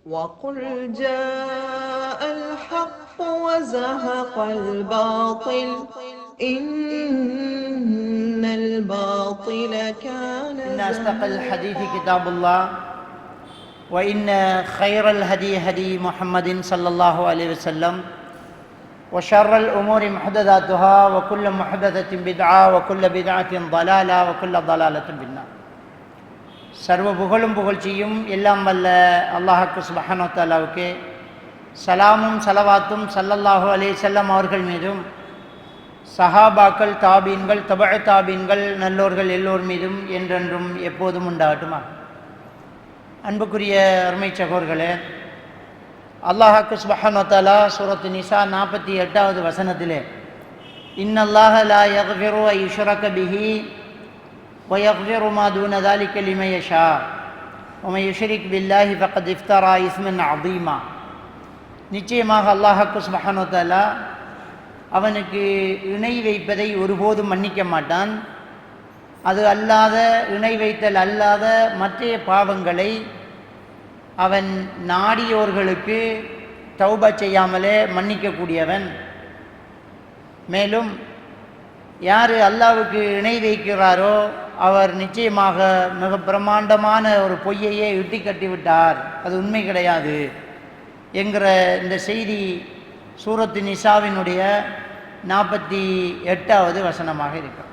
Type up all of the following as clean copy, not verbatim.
وقل جاء الحق وزهق الباطل إن الباطل كان إن أصدق الحديث زهوقا. كتاب الله وإن خير الهدي هدي محمد صلى الله عليه وسلم وشر الأمور محدثاتها وكل محدثة بدعة وكل بدعة ضلالة وكل ضلالة في النار. சர்வ புகழும் புகழ்ச்சியும் எல்லாம் வல்ல அல்லாஹ்வுக்கு சுப்ஹானஹு வ தஆலாவுக்கு சலாமும் சலவாத்தும் ஸல்லல்லாஹு அலைஹி வஸல்லம் அவர்கள் மீதும் சஹாபாக்கள் தாபீன்கள் தபஅ தாபீன்கள் நல்லோர்கள் எல்லோர் மீதும் என்றென்றும் எப்போதும் உண்டாகட்டுமா. அன்புக்குரிய அருமை சகோதரர்களே, அல்லாஹ்வுக்கு சுப்ஹானஹு வ தஆலா சூரத்து நிசா 48வது வசனத்திலே இன்னல்லாஹ லா யக்ஃபிரு அன் யுஷ்ரக பிஹி وَيَغْفِرُ مَا دُونَ ذَلِكَ لِمَن يَشَاءُ وَمَن يُشْرِكْ بِاللَّهِ فَقَدِ افْتَرَى إِثْمًا عَظِيمًا. நிச்சயமாக அல்லாஹ்வுக்கு சுப்ஹானஹு வ தஆலா அவனுக்கு இணை வைப்பதை ஒருபோதும் மன்னிக்க மாட்டான். அது அல்லாத இணை வைத்தல் அல்லாத மற்ற பாவங்களை அவன் நாடியோர்களுக்கு தௌபா செய்யாமலே மன்னிக்கக்கூடியவன். மேலும் யார் அல்லாஹ்வுக்கு இணை வைக்கிறாரோ அவர் நிச்சயமாக மிக பிரம்மாண்டமான ஒரு பொய்யையே இட்டி கட்டிவிட்டார், அது உண்மை கிடையாது என்கிற இந்த செய்தி சூரத்து நிசாவினுடைய 48வது வசனமாக இருக்கிறது.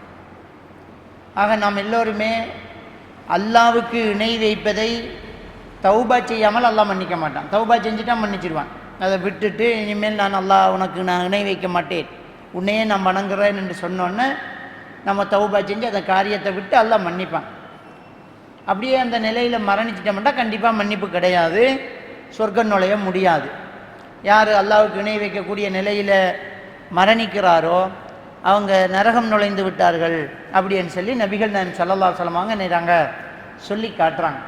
ஆக நாம் எல்லோருமே அல்லாஹ்வுக்கு இணை வைப்பதை தௌபா செய்யாமல் அல்லாஹ் மன்னிக்க மாட்டான். தௌபா செஞ்சுட்டா மன்னிச்சிடுவான். அதை விட்டுட்டு இனிமேல் நான் இணை வைக்க மாட்டேன், உன்னையே நான் வணங்குறேன் என்று சொன்னோன்னே நம்ம தௌபா செஞ்சு அந்த காரியத்தை விட்டு அல்லாஹ் மன்னிப்பான். அப்படியே அந்த நிலையில் மரணிச்சிட்டோம்னா கண்டிப்பாக மன்னிப்பு கிடையாது, சொர்க்கம் நுழைய முடியாது. யார் அல்லாஹ்வுக்கு இணை வைக்கக்கூடிய நிலையில் மரணிக்கிறாரோ அவங்க நரகம் நுழைந்து விட்டார்கள் அப்படின்னு சொல்லி நபிகள் நாயகம் ஸல்லல்லாஹு அலைஹி வஸல்லம் நேராங்க சொல்லி காட்டுறாங்க.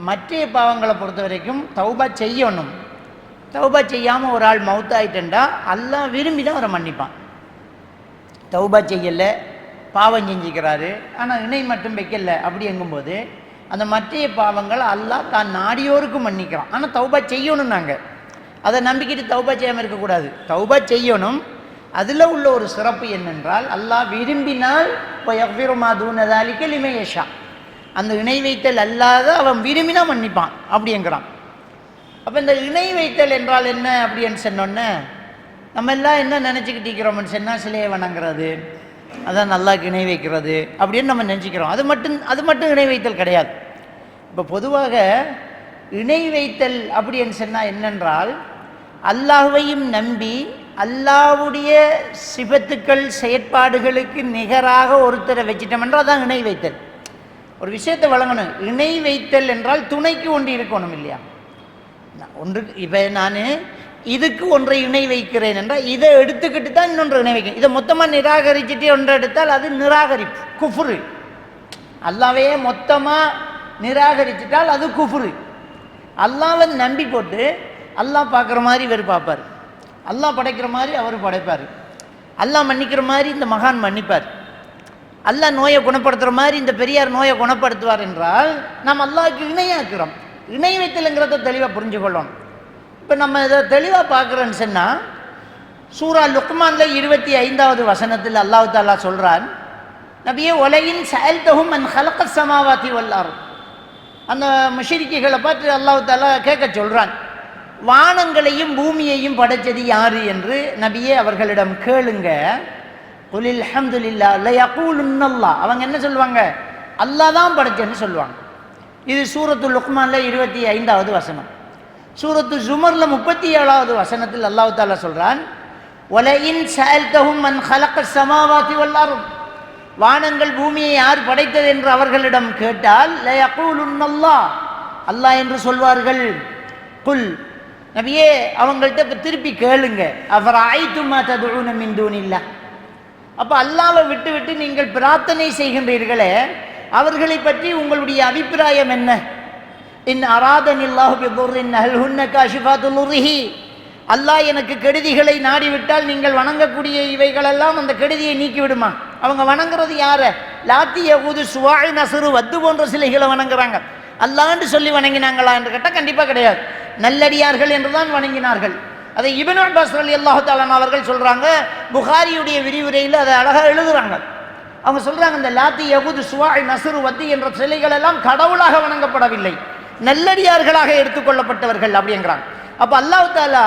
மற்ற பாவங்களை பொறுத்த வரைக்கும் தௌபா செய்யணும். தௌபா செய்யாமல் ஒரு ஆள் மௌத்தாயிட்டா அல்லாஹ் விரும்பி தான் அவரை மன்னிப்பான். தௌபா செய்யலை, பாவம் செஞ்சுக்கிறாரு, ஆனால் இணை மட்டும் வைக்கல அப்படி எங்கும்போது அந்த மற்ற பாவங்கள் அல்லாஹ் தான் நாடியோருக்கு மன்னிக்கிறான். ஆனால் தௌபா செய்யணும். நாங்கள் அதை நம்பிக்கிட்டு தௌபா செய்யாமல் இருக்கக்கூடாது, தௌபா செய்யணும். அதில் உள்ள ஒரு சிறப்பு என்னென்றால் அல்லாஹ் விரும்பினால் இப்போ யக்ஃபிரு மா தூன ஸாலிக லிமன் யஷா, அந்த இணை வைத்தல் அல்லாத அவன் விரும்பினா மன்னிப்பான் அப்படிங்கிறான். அப்போ இந்த இணை வைத்தல் என்றால் என்ன அப்படின்னு சொன்னோன்னே நம்ம எல்லாம் என்ன நினச்சிக்கிட்டு இருக்கிறோம்னு சொன்னால் சிலையை வணங்குறது, அதான் அல்லாஹ்வுக்கு இணை வைக்கிறது அப்படின்னு நம்ம நினச்சிக்கிறோம். அது மட்டும் இணை வைத்தல் கிடையாது. இப்போ பொதுவாக இணை வைத்தல் அப்படின்னு சொன்னால் என்னென்றால் அல்லாஹ்வையும் நம்பி அல்லாஹ்வுடைய சிபத்துக்கள் செயற்பாடுகளுக்கு நிகராக ஒருத்தரை வச்சிட்டோம்ன்றால் அதான் இணை வைத்தல். ஒரு விஷயத்தை வழங்கணும். இணை வைத்தல் என்றால் துணைக்கு ஒன்று இருக்கணும் இல்லையா? ஒன்று இப்போ நான் இதுக்கு ஒன்றை இணை வைக்கிறேன் என்றால் இதை எடுத்துக்கிட்டு தான் இன்னொன்று இணை வைக்கிறேன். இதை மொத்தமாக நிராகரிச்சுட்டு ஒன்றை எடுத்தால் அது நிராகரிப்பு, குஃப்ரு. அல்லாஹ்வையே மொத்தமாக நிராகரிச்சிட்டால் அது குஃப்ரு. அல்லாஹ்வை நம்பி போட்டு அல்லாஹ் பார்க்குற மாதிரி இவர் பார்ப்பார், அல்லாஹ் படைக்கிற மாதிரி அவர் படைப்பார், அல்லாஹ் மன்னிக்கிற மாதிரி இந்த மகான் மன்னிப்பார், அல்லாஹ் நோயை குணப்படுத்துகிற மாதிரி இந்த பெரியார் நோயை குணப்படுத்துவார் என்றால் நாம் அல்லாஹ்வுக்கு இணையாக்குறோம். இணை வைத்தல்ங்கிறத தெளிவாக புரிஞ்சு கொள்ளணும். இப்போ நம்ம இதை தெளிவாக பார்க்குறோன்னு சொன்னால் சூரா லுக்மானில் 25வது வசனத்தில் அல்லாஹ் தஆலா சொல்கிறான், நபியே ஒலையின் சஅல்தஹும் மன் ஹலகஸ் ஸமாவாதி வல் அர்த். அந்த முஷ்ரிக்குகளை பார்த்து அல்லாஹ் தஆலா கேட்க சொல்கிறான், வானங்களையும் பூமியையும் படைச்சது யாரு என்று நபியே அவர்களிடம் கேளுங்க. குலில் அல்ஹம்துலில்லாஹ் ல யகூலுன்னல்லாஹ், அவங்க என்ன சொல்லுவாங்க? அல்லாஹ் தான் படைச்சேன்னு சொல்லுவாங்க. இது சூரத்து லுக்மானில் 25வது வசனம். சூரத்து ஜுமரில் 37வது வசனத்தில் அல்லாஹ் தஆலா சொல்கிறான், ஒலையின் சஅல்தஹும் மன் ஹலகஸ் ஸமாவாதி வல் அர்த், வானங்கள் பூமியை யார் படைத்தது என்று அவர்களிடம் கேட்டால் ல யகூலுன்னல்லாஹ், அல்லாஹ் என்று சொல்வார்கள். குல், நபியே அவங்கள்ட்ட திருப்பி கேளுங்க, அஃபரஅய்தும் மா ததுஊன மின் தூனில்லாஹ், அப்போ அல்லாஹ்வை விட்டு விட்டு நீங்கள் பிரார்த்தனை செய்கின்றீர்களே அவர்களை பற்றி உங்களுடைய அபிப்பிராயம் என்ன? இன் அராதனில்லாஹு பிதுர்ரின் ஹல் ஹுன்ன காஷிஃபாத்து லுர்ரிஹி, அல்லாஹ் எனக்கு கெடுதிகளை நாடிவிட்டால் நீங்கள் வணங்கக்கூடிய இவைகளெல்லாம் அந்த கெடுதியை நீக்கிவிடுமா? அவங்க வணங்குறது யாரை? லாத்தி யகூது சுவாய் நசுரு வத்து போன்ற சிலைகளை வணங்குறாங்க. அல்லாஹ்னு சொல்லி வணங்கினாங்களா என்று கேட்டால் கண்டிப்பாக கிடையாது. நல்லடியார்கள் என்று தான் வணங்கினார்கள். அதை இப்னு அப்பாஸ் ரலியல்லாஹு தஆலா அவர்கள் சொல்றாங்க. புகாரியுடைய விரிவுரையில் அதை அழகாக எழுதுறாங்க. அவங்க சொல்றாங்க, இந்த லாத்தி யகுது சுவாய் நசுரு வத்தி என்ற சிலைகள் எல்லாம் கடவுளாக வணங்கப்படவில்லை, நல்லடியார்களாக எடுத்துக்கொள்ளப்பட்டவர்கள் அப்படிங்கிறாங்க. அப்ப அல்லாஹ் தஆலா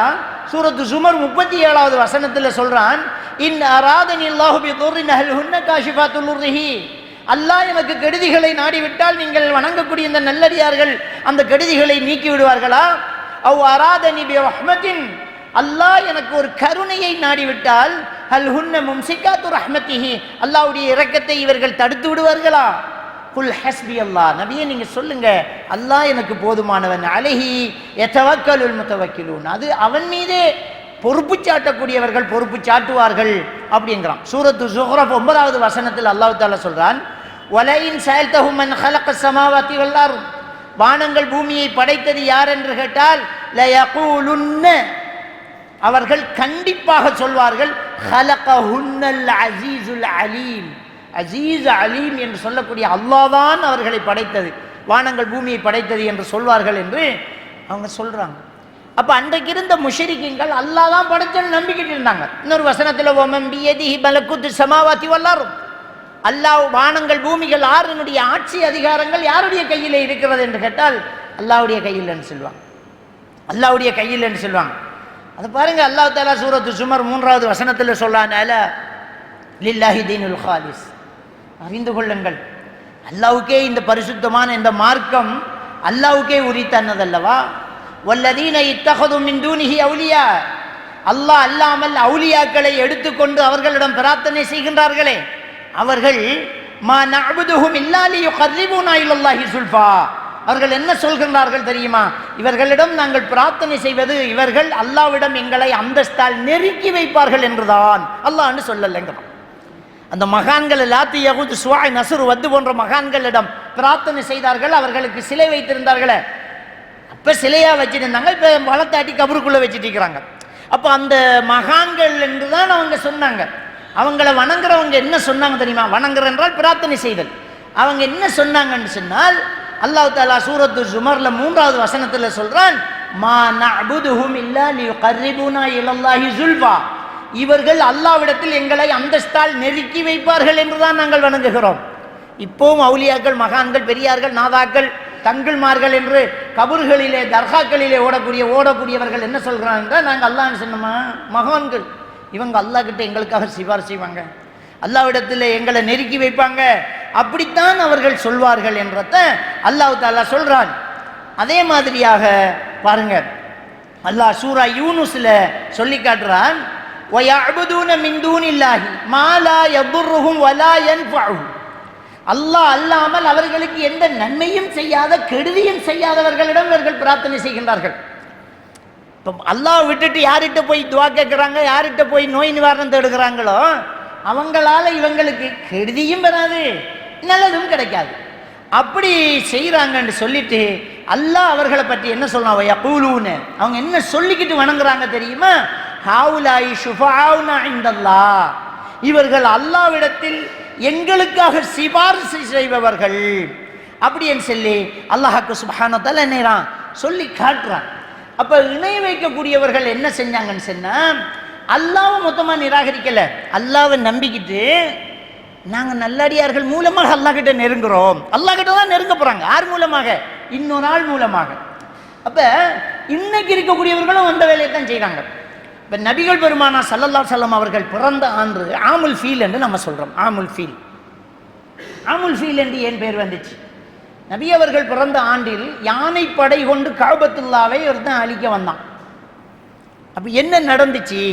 சூரத்து ஜுமர் 37வது வசனத்தில் சொல்றான், இன் அராதனி அல்லாஹு பிதுர்ரின் ஹல் ஹுன்ன காஷிஃபாத்துல் லுர்ரிஹி, அல்லாஹ் எனக்கு கெடுதிகளை நாடிவிட்டால் நீங்கள் வணங்கக்கூடிய இந்த நல்லடியார்கள் அந்த கெடுதிகளை நீக்கி விடுவார்களா? அவ் அராதனி பி ரஹ்மத்தின், அல்லாஹ் எனக்கு ஒரு கருணையை நாடிவிட்டால் ஹல் ஹுன்ன மும்சிகாத்து ரஹ்மத்திஹி, அல்லாஹ்வுடைய இரக்கத்தை இவர்கள் தடுத்து விடுவார்களா? குல் ஹஸ்பி அல்லாஹ், நபியே நீங்க சொல்லுங்க, அல்லாஹ் எனக்கு போதுமானவன், அலைஹி யதவக்கலுல் முத்தவக்கிலூன், அது அவன் மீதே பொறுப்பு சாட்டக்கூடியவர்கள் பொறுப்பு சாட்டுவார்கள் அப்படிங்கிறான். சூரத்து ஸுஹ்ரஃப் 9வது வசனத்தில் அல்லாஹ் தஆலா சொல்றான், வலைன் சஅல்தஹும் மன் ஹலகஸ் ஸமாவாதி வல் அர்த், வானங்கள் பூமியை படைத்தது யார் என்று கேட்டால் லயகூலுன்ன, அவர்கள் கண்டிப்பாக சொல்வார்கள், ஹலகஹுன்னல் அஸீஸுல் அலீம், அஸீஸ் அலீம் என்று சொல்லக்கூடிய அல்லாஹ் தான் அவர்களை படைத்தது, வானங்கள் பூமியை படைத்தது என்று சொல்வார்கள் என்று அவங்க சொல்றாங்க. அப்ப அன்றைக்கு இருந்த முஷ்ரிக்கீன்கள் அல்லாஹ் தான் படைச்சன்னு நம்பிக்கிட்டு இருந்தாங்க. இன்னொரு வசனத்தில் வமன் பியதிஹி மலக்குத்து ஸமாவாதி வல் அர்த், அல்லாஹ் வானங்கள் பூமிகள் ஆறுனுடைய ஆட்சி அதிகாரங்கள் யாருடைய கையில் இருக்கிறது என்று கேட்டால் அல்லாஹ்வுடைய கையில் என்று சொல்லுவாங்க, அல்லாஹ்வுடைய கையில் என்று சொல்லுவாங்க. அது பாருங்க, அல்லாஹ் தஆலா சூரத்து ஜுமர் 3வது வசனத்தில் சொல்றானால லில்லாஹி தீனுல் காலிஸ், அறிந்து கொள்ளுங்கள் அல்லாஹ்வுக்கே இந்த பரிசுத்தமான இந்த மார்க்கம் அல்லாஹ்வுக்கே உரித்தானதல்லவா. வல்லதீன இத்தகது மின் தூனிஹி அவுலியா, அல்லாஹ் அல்லாமல் அவுலியாக்களை எடுத்துக்கொண்டு அவர்களிடம் பிரார்த்தனை செய்கின்றார்களே, அவர்கள் மா நஅபுதுஹும் இல்லா லியுகர்ரிபூனா இலல்லாஹி சுல்ஃபா, அவர்கள் என்ன சொல்கின்றார்கள் தெரியுமா? இவர்களிடம் நாங்கள் பிரார்த்தனை செய்வது இவர்கள் அல்லாஹ்விடம் எங்களை அந்தஸ்தால் நெருக்கி வைப்பார்கள் என்றுதான், அல்லாஹ்னு சொல்லலைங்கிறான். அந்த மகான்கள் லாத்தி யகுத் சுவாய் நசுர் வத்து போன்ற மகான்களிடம் பிரார்த்தனை செய்தார்கள், அவர்களுக்கு சிலை வைத்திருந்தார்களே, அப்ப சிலையா வச்சிருந்தாங்க, இப்ப வளர்த்தாட்டி கபருக்குள்ள வச்சுட்டு இருக்கிறாங்க. அப்ப அந்த மகான்கள் என்று தான் அவங்க சொன்னாங்க. அவங்கள வணங்குறவங்க என்ன சொன்னாங்க தெரியுமா? வணங்குற என்றால் பிரார்த்தனை செய்தல். அவங்க என்ன சொன்னாங்கன்னு சொன்னால் அல்லாஹ் தஆலா சூரத்து ஜுமர்ல 3வது வசனத்தில் சொல்றான், மா நஅபுதுஹும் இல்லா லியுகர்ரிபூனா இலல்லாஹி சுல்ஃபா, இவர்கள் அல்லாஹ்விடத்தில் எங்களை அந்தஸ்தால் நெருக்கி வைப்பார்கள் என்றுதான் நாங்கள் வணங்குகிறோம். இப்போவும் அவுலியாக்கள் மகான்கள் பெரியார்கள் நாதாக்கள் தங்கள்மார்கள் என்று கபர்களிலே தர்காக்களிலே ஓடக்கூடியவர்கள் என்ன சொல்கிறாங்க என்றால், நாங்கள் அல்லாஹ்னு சொன்னோமா மகான்கள், இவங்க அல்லாஹ் கிட்ட எங்களுக்காக சிபாரிசு செய்வாங்க, அல்லாஹ்விடத்தில் எங்களை நெருக்கி வைப்பாங்க, அப்படித்தான் அவர்கள் சொல்வார்கள் என்றத அல்லாஹ் தஆலா சொல்றான். அதே மாதிரியாக பாருங்க, அல்லாஹ் சூரா யூனுஸ்ல சொல்லி காட்டுறான், வயஅபுதூன மின் தூனில்லாஹி மா லா யதுர்ருஹும் வலா யன்ஃபஉஹும், அல்லாஹ் அல்லாமல் அவர்களுக்கு எந்த நன்மையும் செய்யாத கெடுதியும் செய்யாதவர்களிடம் இவர்கள் பிரார்த்தனை செய்கின்றார்கள். இப்போ அல்லாஹ் விட்டுட்டு யார்கிட்ட போய் துவா கேட்குறாங்க, யார்கிட்ட போய் நோய் நிவாரணம் தேடுகிறாங்களோ அவங்களால இவங்களுக்கு கெடுதியும் வராது நல்லதும் கிடைக்காது. அப்படி செய்கிறாங்கன்னு சொல்லிட்டு அல்லாஹ் அவர்களை பற்றி என்ன சொல்றான்? யகூலூன, அவங்க என்ன சொல்லிக்கிட்டு வணங்குறாங்க தெரியுமா? ஹாவுலாயி ஷுஃபஆஉனா இன்தல்லாஹ், இவர்கள் அல்லாஹ்விடத்தில் எங்களுக்காக சிபாரிசு செய்பவர்கள் அப்படின்னு சொல்லி அல்லாஹ்க்கு சுப்ஹானஹு வ தஆலா நேரான் சொல்லி காட்டுறான். அப்ப இணை வைக்கக்கூடியவர்கள் என்ன செஞ்சாங்கன்னு சொன்னா, அல்லாஹ்வை மொத்தமா நிராகரிக்கல, அல்லாஹ்வை நம்பிக்கிட்டு நாங்கள் நல்லடியார்கள் மூலமாக அல்லாஹ் கிட்ட நெருங்குறோம், அல்லாஹ் கிட்ட தான் நெருங்க போறாங்க. யார் மூலமாக? இன்னொரு ஆள் மூலமாக. அப்ப இன்னைக்கு இருக்கக்கூடியவர்களும் அந்த வேலையை தான் செய்யறாங்க. இப்ப நபிகள் பெருமானா ஸல்லல்லாஹு அலைஹி வஸல்லம் அவர்கள் பிறந்த ஆண்டு ஆமுல் ஃபீல் என்று நம்ம சொல்றோம். ஆமுல் ஃபீல், ஆமுல் ஃபீல் என்று ஏன் பேர் வந்துச்சு? நபி அவர்கள் பிறந்த ஆண்டில் யானை படை கொண்டு கஅபத்துல்லாவை ஒருத்தன் அழிக்க வந்தான். அப்ப என்ன நடந்துச்சு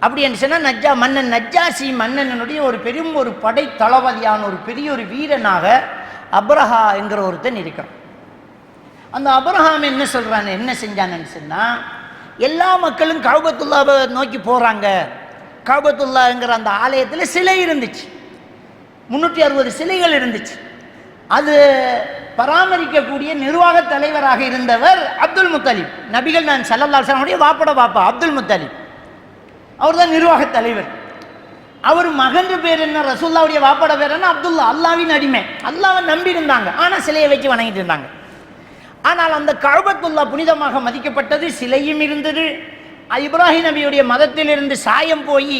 அப்படின்னு சொன்னா, மன்னன் நஜ்ஜாசி மன்னனுடைய ஒரு பெரும் ஒரு படை தளபதியான ஒரு பெரிய ஒரு வீரனாக அப்ரஹா என்கிற ஒருத்தன் இருக்கிறான். அந்த அப்ரஹாம் என்ன சொல்றான், என்ன செஞ்சான்னு சொன்னா, எல்லா மக்களும் கஅபத்துல்லாவை நோக்கி போறாங்க. கஅபத்துல்லாங்கிற அந்த ஆலயத்தில் சிலை இருந்துச்சு, 360 சிலைகள் இருந்துச்சு. அது பராமரிக்கக்கூடிய நிர்வாக தலைவராக இருந்தவர் அப்துல் முத்தலிப், நபிகள் நான் ஸல்லல்லாஹு அலைஹி வஸல்லம் வாப்பட பாப்பா அப்துல் முத்தலிப், அவர் தான் நிர்வாக தலைவர். அவர் மகன் பேர் என்ன, ரசூலுல்லாஹ்வுடைய வாப்பட பேர் என்ன, அப்துல்லா, அல்லாஹ்வின் அடிமை, அல்லாஹ்வை நம்பி இருந்தாங்க. ஆனா சிலையை வச்சு வணங்கிட்டு இருந்தாங்க. ஆனால் அந்த கஅபத்துல்லா புனிதமாக மதிக்கப்பட்டது, சிலையும் இருந்தது. இப்ராஹிம் நபியுடைய மதத்திலிருந்து சாயம் போய்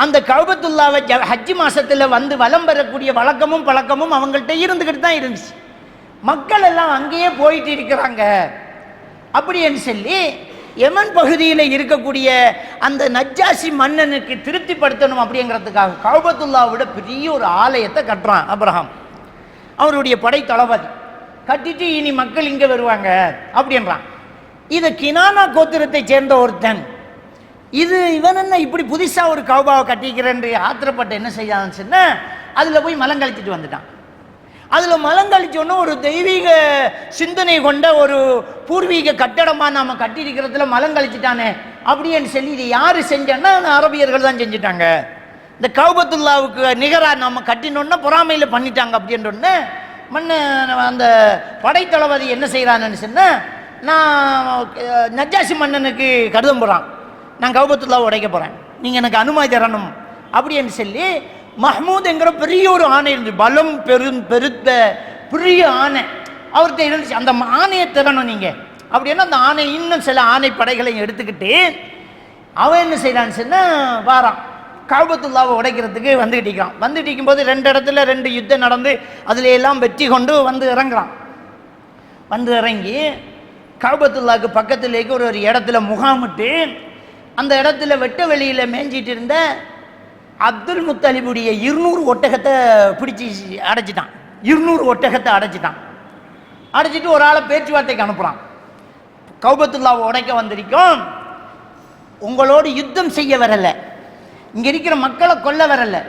அந்த கஅபத்துல்லாவை ஹஜ்ஜி மாசத்துல வந்து வலம் பெறக்கூடிய வழக்கமும் பழக்கமும் அவங்கள்ட்ட இருந்துக்கிட்டு தான் இருந்துச்சு. மக்கள் எல்லாம் அங்கேயே போயிட்டு இருக்கிறாங்க. அப்படின்னு சொல்லி யமன் பகுதியில் இருக்கக்கூடிய அந்த நஜ்ஜாசி மன்னனுக்கு திருப்திப்படுத்தணும் அப்படிங்கிறதுக்காக கஅபத்துல்லாவோட பெரிய ஒரு ஆலயத்தை கட்டுறான் அப்ரஹாம். அவருடைய படை தளபதி கட்டிட்டு இனி மக்கள் இங்கே வருவாங்க அப்படின்றான். இதை கினானா கோத்திரத்தை சேர்ந்த ஒருத்தன், இவன் என்ன இப்படி புதுசாக ஒரு கௌபாவை கட்டிக்கிறேன் ஆத்திரப்பட்ட என்ன செய்யான்னு சொன்னா அதில் போய் மலங்கழிச்சிட்டு வந்துட்டான். அதில் மலங்கழிச்சோன்னா ஒரு தெய்வீக சிந்தனை கொண்ட ஒரு பூர்வீக கட்டடமாக நாம் கட்டியிருக்கிறதுல மலங்கழிச்சிட்டானே அப்படின்னு சொல்லி இது யார் செஞ்சோன்னா அரபியர்கள் தான் செஞ்சுட்டாங்க. இந்த கஅபத்துல்லாவுக்கு நிகராக நாம் கட்டினோன்னா பொறாமையில் பண்ணிட்டாங்க அப்படின்றோன்னு அந்த படைத்தளபதி என்ன செய்கிறான்னு சொன்னால், நான் நஜ்ஜாசி மன்னனுக்கு கடிதம் போகிறான், நான் கஅபத்துல்லாவை உடைக்க போகிறேன், நீங்கள் எனக்கு அனுமதி தரணும் அப்படின்னு சொல்லி மஹ்மூத் என்கிற பெரிய ஒரு ஆணை இருந்துச்சு, பலம் பெருத்த பெரிய ஆணை அவர்கிட்ட இருந்துச்சு. அந்த ஆணையை தரணும் நீங்கள் அப்படின்னா அந்த ஆணை இன்னும் சில ஆணை படைகளையும் எடுத்துக்கிட்டு அவன் என்ன செய்யறான்னு சொன்னால் வாரான் கஅபத்துல்லாவை உடைக்கிறதுக்கு வந்துகிட்டு இருக்கான். வந்துட்டு இருக்கும்போது 2 இடத்துல 2 யுத்தம் நடந்து அதில் எல்லாம் வெற்றி கொண்டு வந்து இறங்குறான். வந்து இறங்கி கஅபத்துல்லாவுக்கு பக்கத்துலேக்கு ஒரு இடத்துல முகாமிட்டு அந்த இடத்துல வெட்ட வெளியில் மேய்ஞ்சிட்டு இருந்த அப்துல் முத்தலிபுடைய 200 ஒட்டகத்தை பிடிச்சி அடைச்சிட்டான். 200 ஒட்டகத்தை அடைச்சிட்டு ஒரு ஆளை பேச்சுவார்த்தைக்கு அனுப்புகிறான். கஅபத்துல்லாவை உடைக்க வந்திருக்கோம், உங்களோடு யுத்தம் செய்ய வரலை, இங்கே இருக்கிற மக்களை கொல்ல வரலை,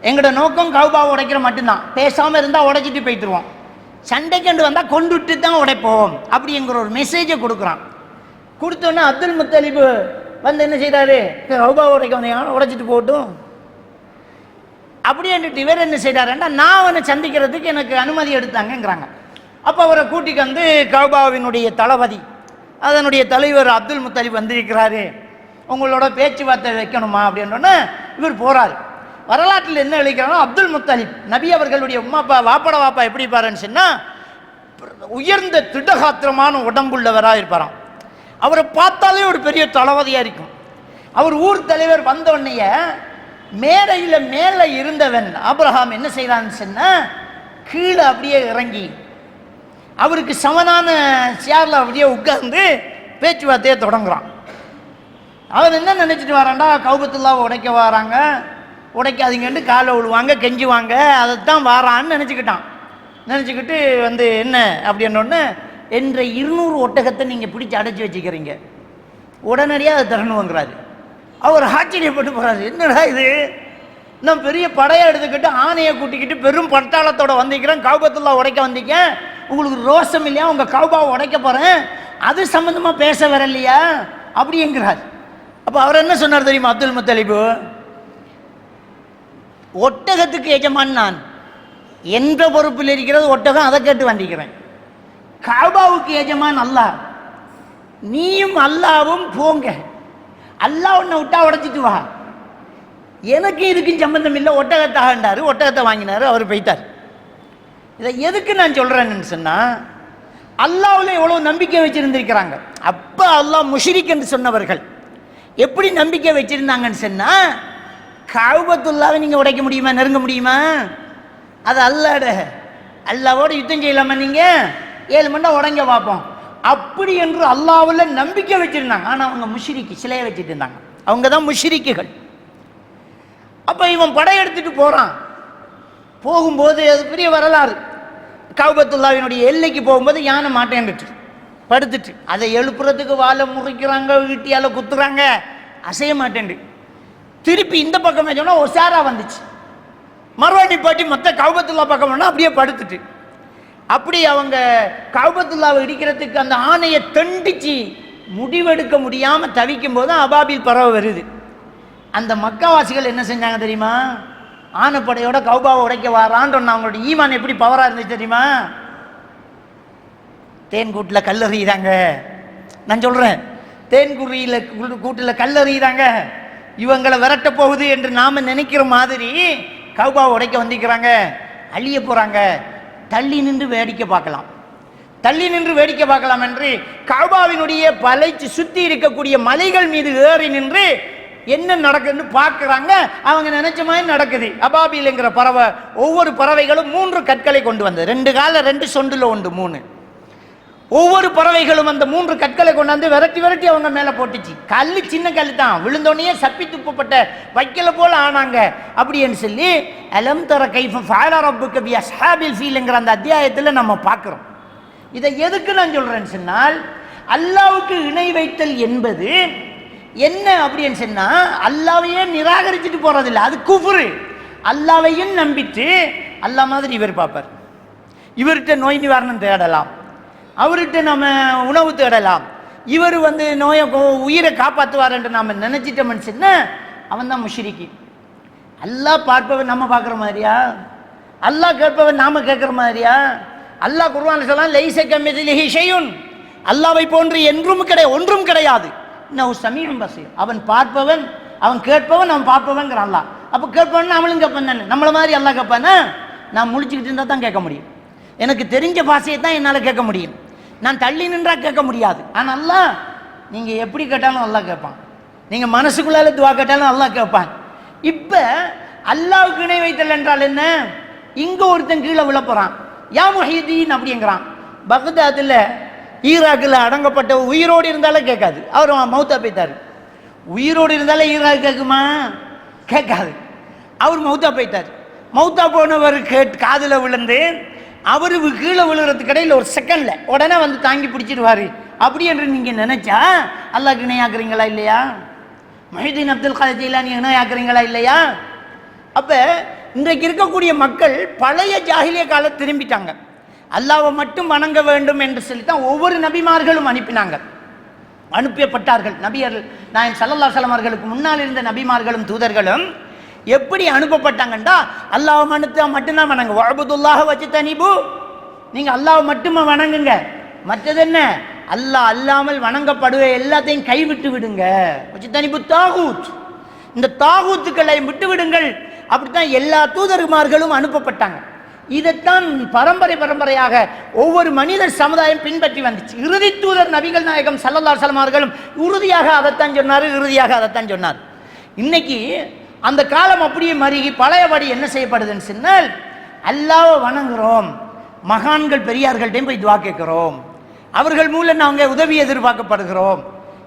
எங்களோட நோக்கம் கஅபாவை உடைக்கிற மட்டும்தான், பேசாமல் இருந்தால் உடைச்சிட்டு போய்த்துருவோம், சண்டைக்கண்டு வந்தால் கொண்டுட்டு தான் உடைப்போம் அப்படிங்கிற ஒரு மெசேஜை கொடுக்குறான். கொடுத்தோன்னே அப்துல் முத்தலிபு வந்து என்ன செய்கிறாரு, கஅபாவை உடைக்க வந்தீங்க உடைச்சிட்டு போகட்டும் அப்படின்ட்டு இவர் என்ன செய்கிறாருன்னா நான் அவனை சந்திக்கிறதுக்கு எனக்கு அனுமதி எடுத்தாங்கங்கிறாங்க. அப்போ அவரை கூட்டிக்கு வந்து கஅபாவினுடைய தளபதி அதனுடைய தலைவர் அப்துல் முத்தலிப் வந்திருக்கிறாரு, உங்களோட பேச்சுவார்த்தை வைக்கணுமா அப்படின்னோடனே இவர் போகிறார். வரலாற்றில் என்ன எழுதிக்கிறாங்கன்னா அப்துல் முத்தலிப் நபி அவர்களுடைய உம்மாப்பா வாப்பா எப்படி இருப்பாருன்னு சொன்னால் உயர்ந்த திடகாத்திரமான உடம்புள்ளவராக இருப்பாராம். அவரை பார்த்தாலே ஒரு பெரிய தளபதியாக இருக்கும். அவர் ஊர் தலைவர் வந்தோடனே மேடையில் மேலே இருந்தவன் ஆபிரகாம் என்ன செய்யறான்னு சொன்னால் கீழே அப்படியே இறங்கி அவருக்கு சமனான சேர்ல அப்படியே உட்கார்ந்து பேச்சுவார்த்தையை தொடங்குறான். அவன் என்ன நினச்சிட்டு வரான்டா, கஅபத்துல்லாவை உடைக்க வராங்க, உடைக்காதீங்கன்னு காலை விழுவாங்க கெஞ்சுவாங்க, அதைத்தான் வாரான்னு நினச்சிக்கிட்டு வந்து என்ன அப்படின்னோடனே என்ற 200 ஒட்டகத்தை நீங்கள் பிடிச்சி அடைச்சி வச்சுக்கிறீங்க, உடனடியாக அதை தரணுங்கிறாரு. அவர் ஆச்சரியப்பட்டு போகிறாரு, என்னடா இது, நான் பெரிய படையை எடுத்துக்கிட்டு ஆணையை கூட்டிக்கிட்டு பெரும் பட்டாளத்தோட வந்திருக்கிறேன், கஅபத்துல்லா உடைக்க வந்திருக்கேன், உங்களுக்கு ரோஷம் இல்லையா, உங்கள் கஅபாவை உடைக்க போகிறேன், அது சம்மந்தமாக பேச வரலையா அப்படிங்கிறார். அப்போ அவர் என்ன சொன்னார் தெரியுமா அப்துல் முத்தலிபு, ஒட்டகத்துக்கு எஜமான் நான், என்ற பொறுப்பில் இருக்கிறது ஒட்டகம், அதை கேட்டு வந்திருக்கிறேன். கஅபாவுக்கு எஜமான் அல்லாஹ், நீயும் அல்லாவும் போங்க, அல்லாஹ் உன்னை விட்டா உடைச்சிட்டு வா, எனக்கு இதுக்கும் சம்பந்தம் இல்லை, ஒட்டகத்தாகண்டாரு, ஒட்டகத்தை வாங்கினாரு, அவர் போய்த்தார். இதை எதுக்கு நான் சொல்கிறேன்னு சொன்னால் அல்லாஹ்வில் எவ்வளோ நம்பிக்கை வச்சுருந்துருக்கிறாங்க. அப்போ அல்லாஹ் முஷ்ரிக் என்று சொன்னவர்கள் எப்படி நம்பிக்கை வச்சுருந்தாங்கன்னு சொன்னால் கஅபத்துல்லாவை நீங்கள் உடைக்க முடியுமா, நெருங்க முடியுமா, அது அல்லாவோட யுத்தம் செய்யலாமா, நீங்கள் 7 மணி நேரம் உடைங்க பார்ப்போம் அப்படி என்று அல்லாஹ்வில் நம்பிக்கை வச்சுருந்தாங்க. ஆனால் அவங்க முஷ்ரிக்கு சிலையை வச்சுட்டு இருந்தாங்க, அவங்க தான் முஷ்ரிக்குகள். அப்போ இவன் படையெடுத்துட்டு போகிறான். போகும்போது அது பெரிய வரலாறு, கஅபத்துல்லாவினுடைய எல்லைக்கு போகும்போது யானை மாட்டேன்ட்டு படுத்துட்டு அதை எழுப்புறதுக்கு வாழை முறிக்கிறாங்க, வீட்டியால் குத்துறாங்க, அசைய மாட்டேன்ட்டு திருப்பி இந்த பக்கம் சொன்னால் ஒசாரா வந்துச்சு, மறுவாடி பாட்டி மொத்த கஅபத்துல்லா பக்கம் வேணா அப்படியே படுத்துட்டு அப்படி அவங்க கஅபத்துல்லாவை இடிக்கிறதுக்கு அந்த ஆணையை தண்டிச்சு முடிவெடுக்க முடியாமல் தவிக்கும் போது அபாபில் பறவை வருது. அந்த மக்காவாசிகள் என்ன செஞ்சாங்க தெரியுமா, ஆனைப்படையோட கஅபாவை உடைக்க வாரான்னு அவங்களோட ஈமான் எப்படி பவராக இருந்துச்சு தெரியுமா, தேன் கூட்டில் கல்லறிகிறாங்க. நான் சொல்கிறேன், தேன் கூட்டில் கல்லறிகிறாங்க, இவங்களை விரட்ட போகுது என்று நாம் நினைக்கிற மாதிரி கஅபாவை உடைக்க வந்திருக்கிறாங்க, அழிய போகிறாங்க, தள்ளி நின்று வேடிக்கை பார்க்கலாம். தள்ளி நின்று வேடிக்கை பார்க்கலாம் என்று கஅபாவினுடைய பலைச்சு சுத்தி இருக்கக்கூடிய மலைகள் மீது ஏறி நின்று என்ன நடக்குதுன்னு பார்க்குறாங்க. அவங்க நினைச்ச மாதிரி நடக்குது. அபாபில்ங்கிற பறவை, ஒவ்வொரு பறவைகளும் 3 கற்களை கொண்டு வந்தது. 2 கால 2 சொண்டுல உண்டு 3. ஒவ்வொரு பறவைகளும் அந்த 3 கற்களை கொண்டாந்து விரட்டி விரட்டி அவங்க மேலே போட்டுச்சு. கல் சின்ன கல் தான், விழுந்தோடனே சப்பி துப்பப்பட்ட வைக்கல போல ஆனாங்க. அப்படின்னு சொல்லி அலம் தர கைஃப ஃபஅல ரப்புக பி அஸ்ஹாபில் ஃபீல்ங்கிற அந்த அத்தியாயத்தில் நம்ம பார்க்குறோம். இதை எதுக்கு நான் சொல்றேன்னு சொன்னால், அல்லாஹ்வுக்கு இணை வைத்தல் என்பது என்ன அப்படின்னு சொன்னா, அல்லாஹ்வையே நிராகரிச்சுட்டு போறதில்லை, அது குஃப்ரு. அல்லாஹ்வையும் நம்பிட்டு அல்லாஹ் மாதிரி இவர் பார்ப்பார். இவர்கிட்ட நோய் நிவாரணம் தேடலாம், அவர்கிட்ட நம்ம உணவு தேடலாம், இவர் நோயை உயிரை காப்பாற்றுவார் என்று நாம் நினைச்சிட்டோம்னு சொன்னா அவன் தான் முஷ்ரிக்கி. அல்லாஹ் பார்ப்பவன் நம்ம பார்க்குற மாதிரியா? அல்லாஹ் கேட்பவன் நாம கேட்குற மாதிரியா? அல்லாஹ் குர்ஆன்ல சொல்லலாம், லைஸ கமிஸ்லிஹி ஷைஉன், அல்லாஹ்வை போன்று ஒன்றும் கிடையாது. இன்னஹு ஸமீஉன் பஸீர், அவன் பார்ப்பவன், அவன் கேட்பவன், அவன் பார்ப்பவன்ங்கிற அல்லாஹ். அப்போ கேட்பவன் நம்மளும் கேட்பேன் தானே, நம்மள மாதிரி அல்லாஹ் கேட்பானா? நான் முழிச்சுக்கிட்டு இருந்தால் தான் கேட்க முடியும். எனக்கு தெரிஞ்ச பாஷையை தான் என்னால் கேட்க முடியும். நான் தள்ளி நின்றா கேட்க முடியாது. ஆனால் அல்லாஹ் நீங்கள் எப்படி கேட்டாலும் அல்லாஹ் கேட்பான். நீங்கள் மனசுக்குள்ளால துவா கேட்டாலும் அல்லாஹ் கேட்பான். இப்போ அல்லாஹ்வுக்கு இணை வைத்தல் என்றால் என்ன? இங்கே ஒருத்தன் கீழே விழப்போகிறான், யா முஹிதீன் அப்படிங்கிறான். பக்தாத்தில் ஈராக்கில் அடங்கப்பட்ட உயிரோடு இருந்தாலே கேட்காது, அவர் மௌத்தா போய்த்தார். உயிரோடு இருந்தாலே ஈராக் கேட்குமா? கேட்காது. அவர் மௌத்தா போய்த்தார். மௌத்தா போனவர் காதில் விழுந்து அவரு கீழே விழுகிறதுக்கு இடையில் ஒரு செகண்டில் உடனே தாங்கி பிடிச்சிடுவார். அப்படி என்று நீங்கள் நினைச்சா அல்லாஹ்க்கு இணையாக்குறீங்களா இல்லையா? முஹிதீன் அப்துல் காதர் ஜீலானி இணையாக்குறீங்களா இல்லையா? அப்போ இன்றைக்கு இருக்கக்கூடிய மக்கள் பழைய ஜாஹிலிய காலம் திரும்பிட்டாங்க. அல்லாஹ்வை மட்டும் வணங்க வேண்டும் என்று சொல்லித்தான் ஒவ்வொரு நபிமார்களும் அனுப்பப்பட்டார்கள். நபியர்கள் நாயகம் ஸல்லல்லாஹு அலைஹி வஸல்லம் அவர்களுக்கு முன்னால் இருந்த நபிமார்களும் தூதர்களும் எப்படி அனுப்பப்பட்டாங்கண்டா, அல்லாஹ் மட்டும்தான் வணங்க. வஅபுதுல்லாஹ வஜ்தனிபு, நீங்க அல்லாஹ் மட்டுமே வணங்குங்க, மற்றது என்ன அல்லாஹ் அல்லாமல் வணங்கப்படுவ எல்லாத்தையும் கைவிட்டு விடுங்க. வஜ்தனிபு தாகூத், இந்த தாகூத்துக்களை விட்டு விடுங்கள். அப்படித்தான் எல்லா தூதர்மார்களும் அனுப்பப்பட்டாங்க. இதைத்தான் பரம்பரையாக ஒவ்வொரு மனிதர் சமுதாயம் பின்பற்றி வந்துச்சு. இறுதி தூதர் நபிகள் நாயகம் ஸல்லல்லாஹு அலைஹி வஸல்லம் அவர்களும் உறுதியாக அதைத்தான் சொன்னார், இறுதியாக அதைத்தான் சொன்னார். இன்னைக்கு அந்த காலம் அப்படியே மருகி பழையபடி என்ன செய்யப்படுதுன்னு சொன்னால், அல்லாஹ்வை வணங்குறோம், மகான்கள் பெரியார்கள்ட்டையும் போய் துவா கேட்கிறோம், அவர்கள் மூலம் நாங்கள் உதவி எதிர்பார்க்கப்படுகிறோம்.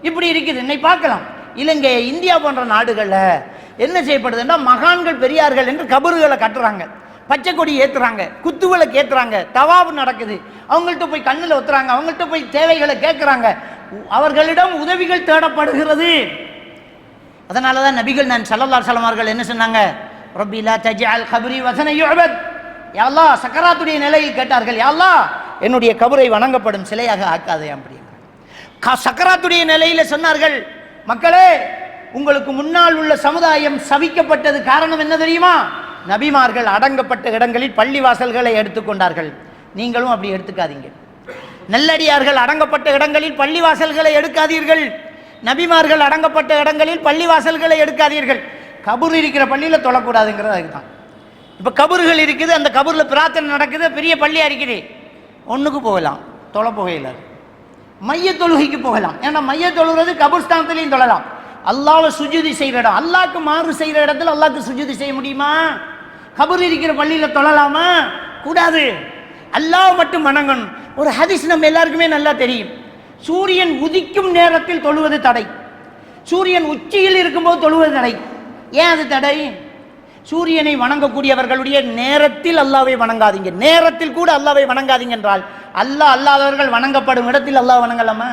இப்படி இருக்குது. இன்னைக்கு பார்க்கலாம் இலங்கை, இந்தியா போன்ற நாடுகளில் என்ன செய்யப்படுதுன்னா, மகான்கள் பெரியார்கள் என்று கபறுகளை கட்டுறாங்க, பச்சை கொடி ஏற்றுறாங்க, குத்துவிளக்கு ஏற்றுறாங்க, தவாபு நடக்குது, அவங்கள்ட்ட போய் கண்ணில் ஒத்துறாங்க, அவங்கள்ட்ட போய் தேவைகளை கேட்குறாங்க, அவர்களிடம் உதவிகள் தேடப்படுகிறது. அதனால தான் நபிகள் நான் ஸல்லல்லாஹு அலைஹி வஸல்லம் அவர்கள் என்ன சொன்னாங்க, ரப்பி லா தஜ்அல் கப்ரி வஸன யுஅபத், யா அல்லாஹ், சக்கராத்துடைய நிலையில் கேட்டார்கள், யா அல்லாஹ் என்னுடைய கபரை வணங்கப்படும் சிலையாக ஆக்காதே. அப்படி சக்கராத்துடைய நிலையில சொன்னார்கள், மக்களே உங்களுக்கு முன்னால் உள்ள சமுதாயம் சபிக்கப்பட்டது காரணம் என்ன தெரியுமா? நபிமார்கள் அடங்கப்பட்ட இடங்களில் பள்ளி வாசல்களை எடுத்துக்கொண்டார்கள், நீங்களும் அப்படி எடுத்துக்காதீங்க. நல்லடியார்கள் அடங்கப்பட்ட இடங்களில் பள்ளி வாசல்களை எடுக்காதீர்கள், நபிமார்கள் அடங்கப்பட்ட இடங்களில் பள்ளி வாசல்களை எடுக்காதீர்கள். கபூர் இருக்கிற பள்ளியில் தொழக்கூடாதுங்கிறது அதுதான். இப்போ கபூர்கள் இருக்குது, அந்த கபூரில் பிரார்த்தனை நடக்குது, பெரிய பள்ளியாக இருக்குது, ஒன்றுக்கு போகலாம், தொலை போகையில் மைய தொழுகைக்கு போகலாம். ஏன்னா மைய தொழுகிறது கபூர்ஸ்தானத்திலையும் தொழலாம். அல்லாஹ்வை சுஜூதி செய்கிற இடம், அல்லாஹ்க்கு மாறு செய்கிற இடத்துல அல்லாஹ்க்கு சுஜூதி செய்ய முடியுமா? கபூர் இருக்கிற பள்ளியில் தொழலாமா? கூடாது. அல்லாஹ் மட்டும் வணங்கணும். ஒரு ஹதீஸ் நம்ம எல்லாருக்குமே நல்லா தெரியும், சூரியன் உதிக்கும் நேரத்தில் தொழுவது தடை, சூரியன் உச்சியில் இருக்கும்போது தொழுவது தடை. ஏன் அது தடை? சூரியனை வணங்கக்கூடியவர்களுடைய நேரத்தில் அல்லாஹ்வை வணங்காதீங்க, நேரத்தில் கூட அல்லாஹ்வை வணங்காதீங்க என்றால், அல்லாஹ் அல்லாதவர்கள் வணங்கப்படும் இடத்தில் அல்லாஹ் வணங்கலாமா?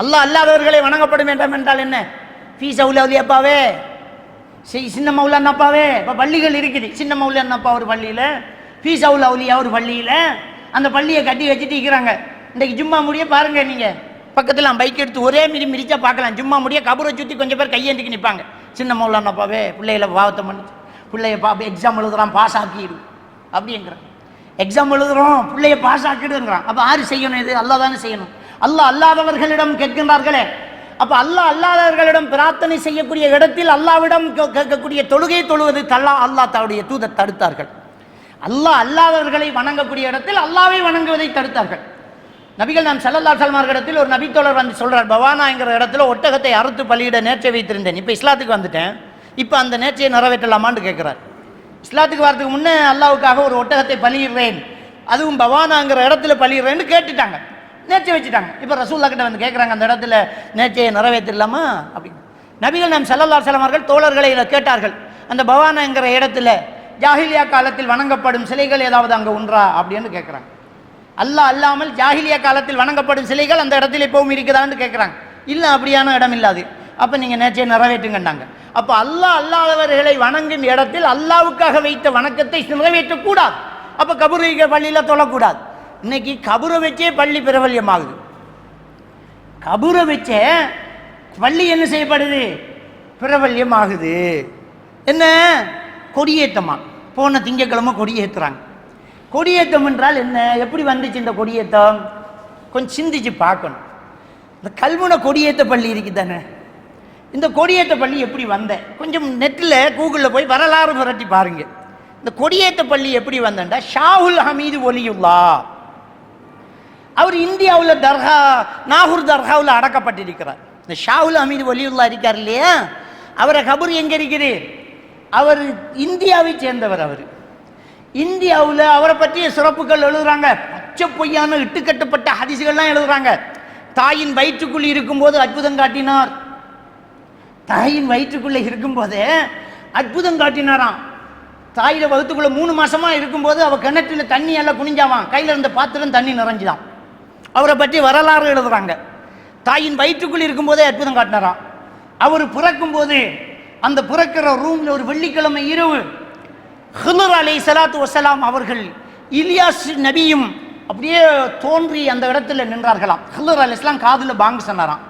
அல்லாஹ் அல்லாதவர்களை வணங்கப்படும் என்றால் என்ன? ஃபீஸ் அவுலியாப்பாவே, சின்ன மௌலானாப்பாவே, இப்போ பள்ளிகள் இருக்குது, சின்ன மௌலானாப்பா ஒரு பள்ளியில், ஃபீஸ் அவுலியா ஒரு பள்ளியில், அந்த பள்ளியை கட்டி வச்சுட்டு இருக்கிறாங்க. இன்றைக்கு ஜும்மா முடிய பாருங்க, நீங்கள் பக்கத்தில் பைக் எடுத்து ஒரே மிரிச்சா பார்க்கலாம், ஜும்மா முடிய கபரை சுற்றி கொஞ்சம் பேர் கையேந்திக்கு நிற்பாங்க. சின்ன மௌலானாப்பாவே பிள்ளைகளை பாவத்தை பண்ணி, பிள்ளைய எக்ஸாம் எழுதுறான் பாஸ் ஆக்கிடு அப்படிங்கிறான், எக்ஸாம் எழுதுறோம் பிள்ளைய பாஸ் ஆக்கிடுங்கிறான். அப்போ யாரு செய்யணும்? இது அல்லாஹ் தானே செய்யணும். அல்லாஹ் அல்லாதவர்களிடம் கேட்கின்றார்களே, அப்போ அல்லாஹ் அல்லாதவர்களிடம் பிரார்த்தனை செய்யக்கூடிய இடத்தில் அல்லாவிடம் கேட்கக்கூடிய தொழுகை தொழுவது அல்லாஹ் தன்னுடைய தூதர் தடுத்தார்கள். அல்லாஹ் அல்லாதவர்களை வணங்கக்கூடிய இடத்தில் அல்லாவை வணங்குவதை தடுத்தார்கள். நபிகள் நாம் ஸல்லல்லாஹு அலைஹி வஸல்லம் இடத்தில் ஒரு நபித்தோழர் வந்து சொல்றார், பவானாங்கிற இடத்துல ஒட்டகத்தை அறுத்து பலியிட நேர்ச்சை வைத்திருந்தேன், இப்போ இஸ்லாத்துக்கு வந்துட்டேன், இப்போ அந்த நேர்ச்சையை நிறைவேற்றலாமான்னு கேட்குறார். இஸ்லாத்துக்கு வரதுக்கு முன்னே அல்லாவுக்காக ஒரு ஒட்டகத்தை பலியிடுறேன், அதுவும் பவானாங்கிற இடத்துல பலியிடுறேன்னு கேட்டுட்டாங்க, நேர்ச்சை வச்சுட்டாங்க. இப்போ ரசூலுல்லாஹ் கிட்ட வந்து கேட்குறாங்க, அந்த இடத்துல நேர்ச்சையை நிறைவேற்றலாமா அப்படின்னு. நபிகள் நாம் ஸல்லல்லாஹு அலைஹி வஸல்லம் அவர்கள் தோழர்களை இதை கேட்டார்கள், அந்த பவானாங்கிற இடத்துல ஜாஹிலியா காலத்தில் வணங்கப்படும் சிலைகள் ஏதாவது அங்கே உண்டா அப்படின்னு கேட்குறாங்க. அல்லாஹ் அல்லாமல் ஜாஹிலியா காலத்தில் வணங்கப்படும் சிலைகள் அந்த இடத்துல இப்பவும் இருக்குதான்னு கேட்குறாங்க. இல்லை, அப்படியான இடம் இல்லாது. அப்போ நீங்கள் நேர்ச்சையை நிறைவேற்றுங்கன்னாங்க. அப்போ அல்லாஹ் அல்லாதவர்களை வணங்கும் இடத்தில் அல்லாவுக்காக வைத்த வணக்கத்தை நிறைவேற்றக்கூடாது. அப்போ கபூர் பள்ளியில் தொழக்கூடாது. இன்னைக்கு கபூரை வச்சே பள்ளி பிரபல்யமாகுது. கபூரை வச்சே பள்ளி என்ன செய்யப்படுது, பிரபல்யமாகுது. என்ன கொடியேற்றமா? போன திங்கக்கிழமை கொடியேற்றுறாங்க. கொடியேற்றம் என்றால் என்ன, எப்படி வந்துச்சு இந்த கொடியேற்றம்? கொஞ்சம் சிந்திச்சு பார்க்கணும். இந்த கல்முனை கொடியேற்ற பள்ளி இருக்குது தானே, இந்த கொடியேற்ற பள்ளி எப்படி வந்த, கொஞ்சம் நெட்டில் கூகுளில் போய் வரலாறு புரட்டி பாருங்க. இந்த கொடியேற்ற பள்ளி எப்படி வந்தா, ஷாஹுல் ஹமீது ஒலியுல்லா அவர் இந்தியாவில் தர்கா, நாகூர் தர்காவில் அடக்கப்பட்டிருக்கிறார். இந்த ஷாஹுல் ஹமீது ஒலியுல்லா இருக்கார் இல்லையா, அவரை கபூர் எங்கே இருக்குது? அவர் இந்தியாவை சேர்ந்தவர். அவர் இந்தியாவில் அவரை பற்றிய சிறப்புகள் எழுதுறாங்க. பச்சை பொய்யான இட்டுக்கட்டப்பட்ட ஹதீஸ்கள்லாம் எழுதுறாங்க. தாயின் வயிற்றுக்குள்ளே இருக்கும்போது அற்புதம் காட்டினார், தாயின் வயிற்றுக்குள்ளே இருக்கும்போதே அற்புதம் காட்டினாராம். தாயில வகுத்துக்குள்ள 3 மாசமா இருக்கும்போது அவ கிணற்றில் தண்ணி எல்லாம் குனிஞ்சாவான், கையில் இருந்த பாத்திரம் தண்ணி நிறைஞ்சுதான். அவரை பற்றி வரலாறு எழுதுறாங்க. தாயின் வயிற்றுக்குள் இருக்கும்போதே அற்புதம் காட்டினாராம். அவர் பிறக்கும் போது அந்த பிறக்கிற ரூம்ல ஒரு வெள்ளிக்கிழமை இரவு ஹிதர் அலைஹிஸ்ஸலாத்து வஸ்ஸலாம் அவர்கள் இலியாஸ் நபியும் அப்படியே தோன்றி அந்த இடத்துல நின்றார்களாம். ஹிதர் அலைஹிஸ்ஸலாம் காதுல பாங்கு சொன்னாராம்.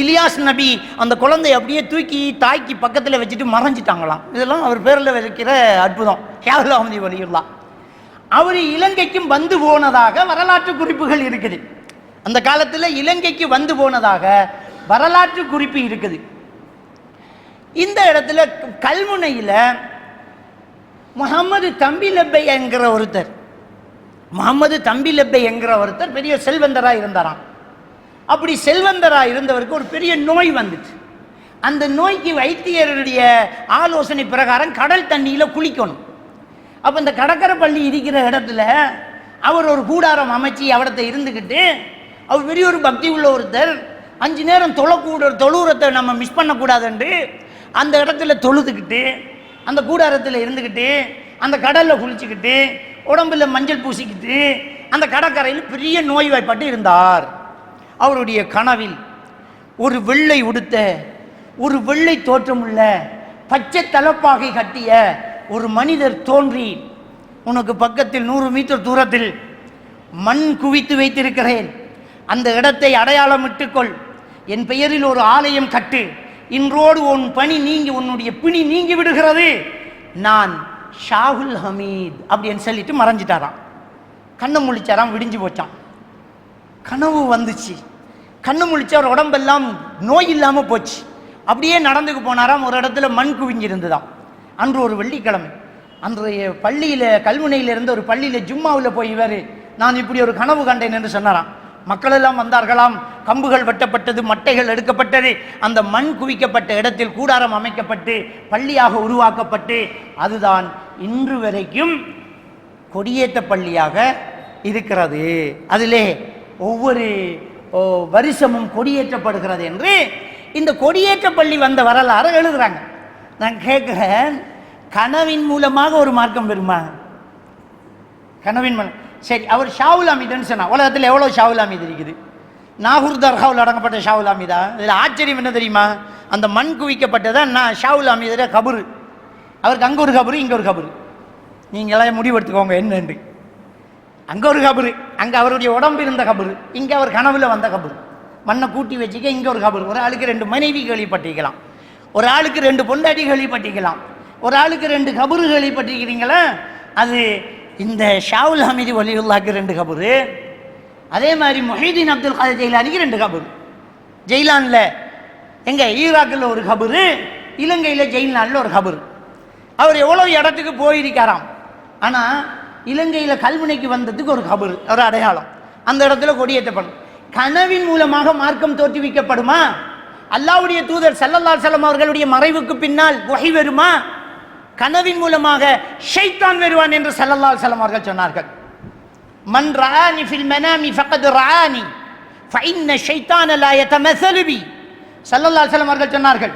இலியாஸ் நபி அந்த குழந்தையை அப்படியே தூக்கி தாய்க்கு பக்கத்தில் வச்சுட்டு மறைஞ்சிட்டாங்களாம். இதெல்லாம் அவர் பேரில் வைக்கிற அற்புதம். ஷாஹுல் ஹமீது வலியுல்லா அவர் இலங்கைக்கும் வந்து போனதாக வரலாற்று குறிப்புகள் இருக்குது. அந்த காலத்தில் இலங்கைக்கு வந்து போனதாக வரலாற்று குறிப்பு இருக்குது. இந்த இடத்துல கல்முனையில் முகமது தம்பி லப்பை என்கிற ஒருத்தர், முகமது தம்பி லப்பை என்கிற ஒருத்தர் பெரிய செல்வந்தராக இருந்தாராம். அப்படி செல்வந்தராக இருந்தவருக்கு ஒரு பெரிய நோய் வந்துச்சு. அந்த நோய்க்கு வைத்தியருடைய ஆலோசனை பிரகாரம் கடல் தண்ணியில் குளிக்கணும். அப்போ இந்த கடற்கரை பள்ளி இருக்கிற இடத்துல அவர் ஒரு கூடாரம் அமைச்சு அவடத்தை இருந்துக்கிட்டு, அவர் பெரிய ஒரு பக்தி உள்ள ஒருத்தர், 5 நேரம் தொழுறத்தை நம்ம மிஸ் பண்ணக்கூடாதுன்று அந்த இடத்துல தொழுதுக்கிட்டு, அந்த கூடாரத்தில் இருந்துக்கிட்டு, அந்த கடலில் குளிச்சுக்கிட்டு, உடம்புல மஞ்சள் பூசிக்கிட்டு, அந்த கடற்கரையில் பெரிய நோய்வாய்ப்பட்டு இருந்தார். அவருடைய கனவில் ஒரு வெள்ளை உடுத்த, ஒரு வெள்ளை தோற்றமுள்ள, பச்சை தலப்பாகை கட்டிய ஒரு மனிதர் தோன்றி, உனக்கு பக்கத்தில் 100 மீட்டர் தூரத்தில் மண் குவித்து வைத்திருக்கிறேன், அந்த இடத்தை அடையாளமிட்டுக்கொள், என் பெயரில் ஒரு ஆலயம் கட்டு, இன்றோடு உன் பணி நீங்கி உன்னுடைய பிணி நீங்கி விடுகிறது, நான் ஷாஹுல் ஹமீத் அப்படின்னு சொல்லிட்டு மறைஞ்சிட்டாராம். கண்ணை முழிச்சாராம், விடிஞ்சு போச்சான். கனவு வந்துச்சு. கண்ணு முழிச்ச அவர் உடம்பெல்லாம் நோய் இல்லாமல் போச்சு. அப்படியே நடந்துக்கு போனாராம். ஒரு இடத்துல மண் குவிஞ்சிருந்துதான். அன்று ஒரு வெள்ளிக்கிழமை, அன்றைய பள்ளியில், கல்முனையில் இருந்த ஒரு பள்ளியில் ஜும்மாவில் போய் இவர், நான் இப்படி ஒரு கனவு கண்டேன் என்று சொன்னாராம். மக்கள் எல்லாம் வந்தார்களாம். கம்புகள் வெட்டப்பட்டது, மட்டைகள் எடுக்கப்பட்டது, அந்த மண் குவிக்கப்பட்ட இடத்தில் கூடாரம் அமைக்கப்பட்டு பள்ளியாக உருவாக்கப்பட்டு, அதுதான் இன்று வரைக்கும் கொடியேற்ற பள்ளியாக இருக்கிறது. அதிலே ஒவ்வொரு வருஷமும் கொடியேற்றப்படுகிறது என்று இந்த கொடியேற்ற பள்ளி வந்த வரலாறு எழுதுறாங்க. நான் கேட்கிறேன், கனவின் மூலமாக ஒரு மார்க்கம் பெறுமா? கனவின் மூலம் சரி, அவர் ஷாஹுல் ஹமீதுன்னு சொன்னா, உலகத்தில் எவ்வளோ ஷாஹுல் ஹமீது இருக்குது? நாகூர் தர்காவில் அடங்கப்பட்ட ஷாஹுல் ஹமீதா? இதில் ஆச்சரியம் என்ன தெரியுமா? அந்த மண் குவிக்கப்பட்டதான் நான் ஷாஹுல் ஹமீதுடைய கபரு. அவருக்கு அங்கே ஒரு கபரு, இங்கே ஒரு கபரு. நீங்களாம் முடிவெடுத்துக்கோங்க என்னென்று. அங்கே ஒரு கபரு, அங்கே அவருடைய உடம்பு இருந்த கபரு, இங்கே அவர் கனவுல வந்த கபரு. மண்ணை கூட்டி வச்சுக்க, இங்கே ஒரு கபரு. ஒரு ஆளுக்கு 2 மனைவி கேள்விப்பட்டிருக்கலாம், ஒரு ஆளுக்கு 2 பொண்டாட்டி கேள்விப்பட்டிருக்கலாம், ஒரு ஆளுக்கு 2 கபரு கேள்விப்பட்டிருக்கிறீங்களா? அது இந்த ஷாஹுல் ஹமீது வலியுல்லாக்கு 2 கபரு. அதே மாதிரி முஹைதீன் அப்துல் காதர் ஜெயிலானிக்கு 2 கபரு. ஜெயிலானில் எங்கே ஈராக்கில் ஒரு கபரு, இலங்கையில் ஜெயிலானில் ஒரு கபரு. அவர் எவ்வளோ இடத்துக்கு போயிருக்காராம். ஆனால் இலங்கையில் கல்முனைக்கு வந்ததுக்கு ஒரு கபரு, ஒரு அடையாளம். அந்த இடத்துல கொடியேற்றப்படும். கனவின் மூலமாக மார்க்கம் தோற்றுவிக்கப்படுமா? அல்லாஹ்வுடைய தூதர் ஸல்லல்லாஹு அலைஹி வஸல்லம் அவர்களுடைய மறைவுக்கு பின்னால் வஹி வருமா? கனவின் மூலமாக ஷைத்தான் வருவான் என்று ஸல்லல்லாஹு அலைஹி வஸல்லம் அவர்கள் சொன்னார்கள். மன் ரஆனி ஃபில் மனாமி ஃபகத் ரஆனி ஃபஇன்ன ஷைத்தான லா யதமஸலு பி. ஸல்லல்லாஹு அலைஹி வஸல்லம் அவர்கள் சொன்னார்கள்,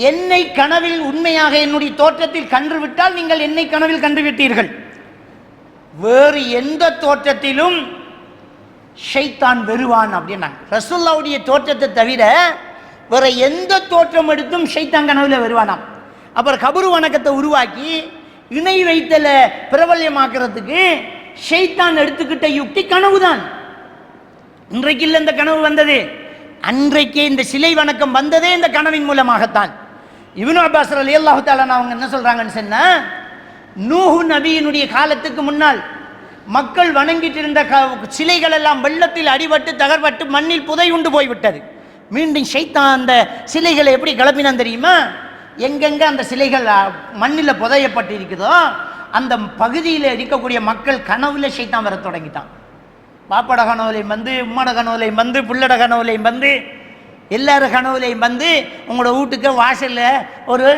என்னை கனவில் உண்மையாக என்னுடைய தோற்றத்தில் கண்டு விட்டால் நீங்கள் என்னை கனவில் கண்டு விட்டீர்கள். வேறு எந்த தோற்றத்திலும் ஷைத்தான் வருவான் அப்படின்னா ரசூலுல்லாஹ்வுடைய தோற்றத்தை தவிர வேற எந்த தோற்றம் எடுத்தும் ஷைத்தான் கனவுல வருவானாம். அப்புறம் கபரு வணக்கத்தை உருவாக்கி இணை வைத்தல பிரபல்யமாக்குறதுக்கு ஷைத்தான் எடுத்துக்கிட்ட யுக்தி கனவு தான். இன்றைக்கு இல்லை இந்த கனவு வந்தது, அன்றைக்கே இந்த சிலை வணக்கம் வந்ததே இந்த கனவின் மூலமாகத்தான். இப்னு அப்பாஸ் ரலியல்லாஹு தஆலா அவங்க என்ன சொல்றாங்கன்னு சொன்னா, நூஹு நபியினுடைய காலத்துக்கு முன்னால் மக்கள் வணங்கிட்டு இருந்த சிலைகள் எல்லாம் வெள்ளத்தில் அடிபட்டு தகர்பட்டு மண்ணில் புதையுண்டு போய்விட்டது. மீண்டும் ஷைத்தான் அந்த சிலைகளை எப்படி கிளப்பினான் தெரியுமா? எங்கெங்க அந்த சிலைகள் மண்ணில் புதையப்பட்டு இருக்குதோ அந்த பகுதியில் இருக்கக்கூடிய மக்கள் கனவுல ஷைத்தான் வர தொடங்கிட்டான். பாப்பட கனவுலையும் வந்து, உம்மட கனவுலையும் வந்து, புள்ளட கனவுலையும் வந்து, எல்லாரும் கனவுலையும் வந்து உங்களோட வீட்டுக்கு வாசலில் ஒரு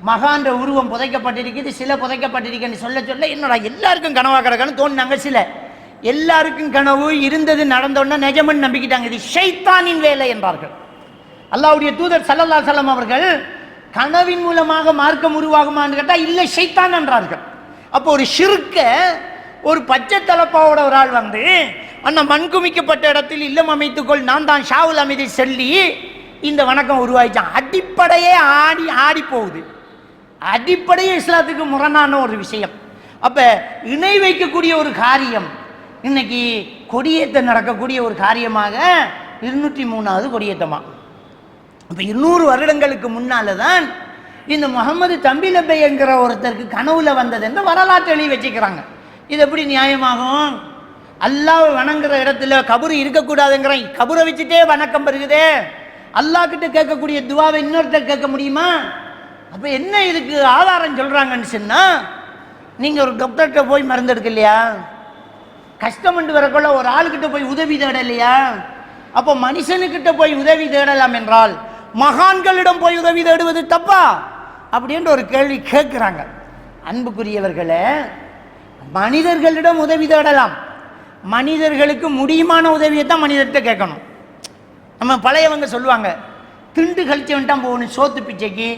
மகான்ற உருவம் புதைக்கப்பட்டிருக்குது, சில புதைக்கப்பட்டிருக்குன்னு சொல்ல சொல்ல என்னடா எல்லாருக்கும் கனவாக கிடக்குன்னு தோணினாங்க. சில எல்லாருக்கும் கனவு இருந்தது நடந்தோன்னா நிஜமன்னு நம்பிக்கிட்டாங்க. இது ஷைத்தானின் வேலை என்றார்கள். அல்லாஹ்வுடைய தூதர் ஸல்லல்லாஹு அலைஹி வஸல்லம் அவர்கள் கனவின் மூலமாக மார்க்கம் உருவாகுமான்னு கேட்டால் இல்லை ஷைத்தான் என்றார்கள். அப்போ ஒரு ஷிர்க்க ஒரு பச்சை தலப்பாவோட ஒரு ஆள் வந்து அண்ணா மண் குமிக்கப்பட்ட இடத்தில் இல்லம் அமைத்துக்கொள் நான் தான் ஷாவுல் அமைதி சொல்லி இந்த வணக்கம் உருவாயிச்சான். அடிப்படையே ஆடி போகுது. அடிப்படையே இஸ்லாத்துக்கு முரணான ஒரு விஷயம். அப்ப இணை வைக்கக்கூடிய ஒரு காரியம் இன்னைக்கு கொடியேற்ற நடக்கக்கூடிய ஒரு காரியமாக 203வது கொடியேற்றமா. இப்போ 200 வருடங்களுக்கு முன்னால தான் இந்த முகமது தம்பி லப்பை என்கிற ஒருத்தருக்கு கனவுல வந்தது என்று வரலாற்று எழுதி வச்சுக்கிறாங்க. இது எப்படி நியாயமாகும்? அல்லாஹ் வணங்குற இடத்துல கபரு இருக்கக்கூடாதுங்கிற கபரை வச்சுட்டே வணக்கம் பெறுகுதே. அல்லாஹ் கிட்ட கேட்கக்கூடிய துவாவை இன்னொருத்தர் கேட்க முடியுமா? அப்போ என்ன இதுக்கு ஆதாரம் சொல்றாங்கன்னு சொன்னா, நீங்க ஒரு டாக்டர்கிட்ட போய் மருந்து எடுக்க இல்லையா, கஷ்டமண்டு வரக்குள்ள ஒரு ஆளுக்கிட்ட போய் உதவி தேடலையா? அப்போ மனுஷனுக்கிட்ட போய் உதவி தேடலாம் என்றால் மகான்களிடம் போய் உதவி தேடுவது தப்பா அப்படின்ற ஒரு கேள்வி கேட்கிறாங்க. அன்புக்குரியவர்களே, மனிதர்களிடம் உதவி தேடலாம். மனிதர்களுக்கு முடியுமான உதவியை தான் மனிதர்கிட்ட கேட்கணும். நம்ம பழையவங்க சொல்லுவாங்க, திண்டு கழிச்சவன்ட்டான் போகணும் சோத்து பிச்சைக்கு,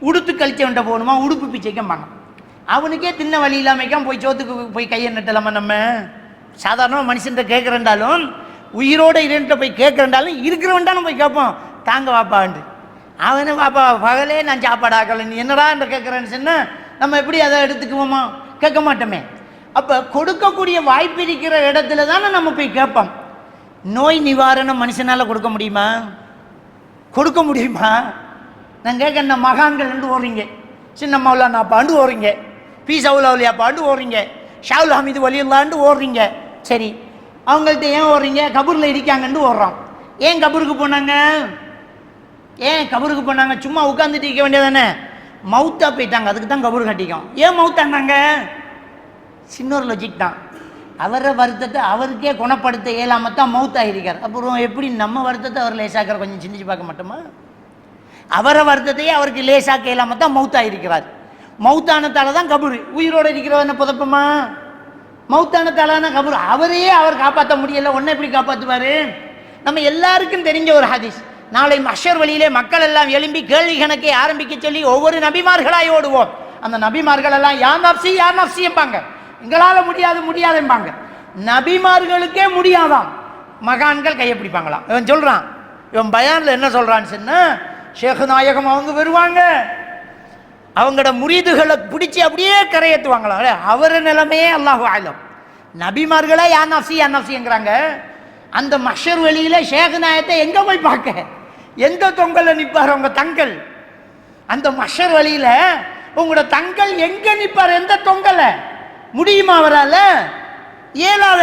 உடுத்து கழிச்சவன்ட்ட போகணுமா உடுப்பு பிச்சைக்கும்பாங்க. அவனுக்கே தின்ன வழி இல்லாமைக்கான் போய் சோத்துக்கு போய் கையை நட்டலாமா? நம்ம சாதாரணமாக மனுஷன்கிட்ட கேட்குறேன்டாலும், உயிரோடு இருன்ட்ட போய் கேட்குறேன்டாலும் இருக்கிறவன்டாலும் போய் கேட்போம், தாங்க வாப்பாண்டு. அவனு வாப்பா பகலே நான் சாப்பாடு ஆக்கலை, நீ என்னடா என்று கேட்குறேன்னு சொன்னால் நம்ம எப்படி அதை எடுத்துக்குவோமா? கேட்க மாட்டோமே. அப்போ கொடுக்கக்கூடிய வாய்ப்பு இருக்கிற இடத்துல தானே நம்ம போய் கேட்போம். நோய் நிவாரணம் மனுஷனால் கொடுக்க முடியுமா? கொடுக்க முடியுமா? நான் கேட்க மகான்கள் ரெண்டு ஓடுறீங்க, சின்ன மௌலானா பாண்டு ஓடுறீங்க, பி சவுலாவுலியா பாண்டு ஓடுறீங்க, ஷாவுல் ஹமீது வலியுல்லாண்டு ஓடுறீங்க. சரி, அவங்கள்ட்ட ஏன் ஓடுறீங்க? கபூரில் இருக்காங்கன்னு ஓடுறோம். ஏன் கபூருக்கு போனாங்க? சும்மா உட்காந்துட்டு இருக்க வேண்டியதானே? மவுத்தா போயிட்டாங்க, அதுக்கு தான் கபூர் கட்டிக்கும். ஏன் மவுத்தாங்க? சின்ன ஒரு லாஜிக் தான். அவரை வருத்தத்தை அவருக்கே குணப்படுத்த இயலாமத்தான் மவுத்தாகிருக்கார். அப்புறம் எப்படி நம்ம வருத்தத்தை அவர் லேசாக்கிற? கொஞ்சம் சிந்திச்சு பார்க்க மாட்டோமா? அவரை வருத்தத்தையே அவருக்கு லேசாக்க இயலாமத்தான் மவுத்தாகிருக்கிறார். மவுத்தானத்தால தான் கபூர். உயிரோடு இருக்கிறவன புதப்பமா? மவுத்தானத்தாலான கபூர். அவரையே அவர் காப்பாற்ற முடியல, ஒன்றை எப்படி காப்பாற்றுவார்? நம்ம எல்லாருக்கும் தெரிஞ்ச ஒரு ஹதீஸ், நாளை மஹ்ஷர் வழியிலே மக்கள் எல்லாம் எழும்பி கேள்வி கணக்கை ஆரம்பிக்க சொல்லி ஒவ்வொரு நபிமார்களாய் ஓடுவோம். அந்த நபிமார்கள் எல்லாம் யார் நப்சி யார் நப்சி எம்பாங்க, எங்களால் முடியாதும்பாங்க. நபிமார்களுக்கே முடியாதாம், மகான்கள் கையை பிடிப்பாங்களாம். இவன் சொல்றான், இவன் பயான்ல என்ன சொல்றான்னு சொன்னா, ஷேக் நாயகம் அவங்க வருவாங்க, அவங்களோட முரீதுகளை பிடிச்சி அப்படியே கரையேற்றுவாங்களாம். அவர் நிலைமையே அல்லாஹு ஆலம். நபிமார்களா யார் நப்சிங்கிறாங்க. அந்த மஹ்ஷர் வெளியில ஷேக் நாயத்தை எங்க போய் பார்க்க? எந்த தொங்கல்ல நிற்பார் உங்க தங்கள்? அந்த மஹ்ஷர் வழியில உங்களோட தங்கள் எங்க நிற்பார்? எந்த தொங்கல முடியுமா அவரால? இயலாத.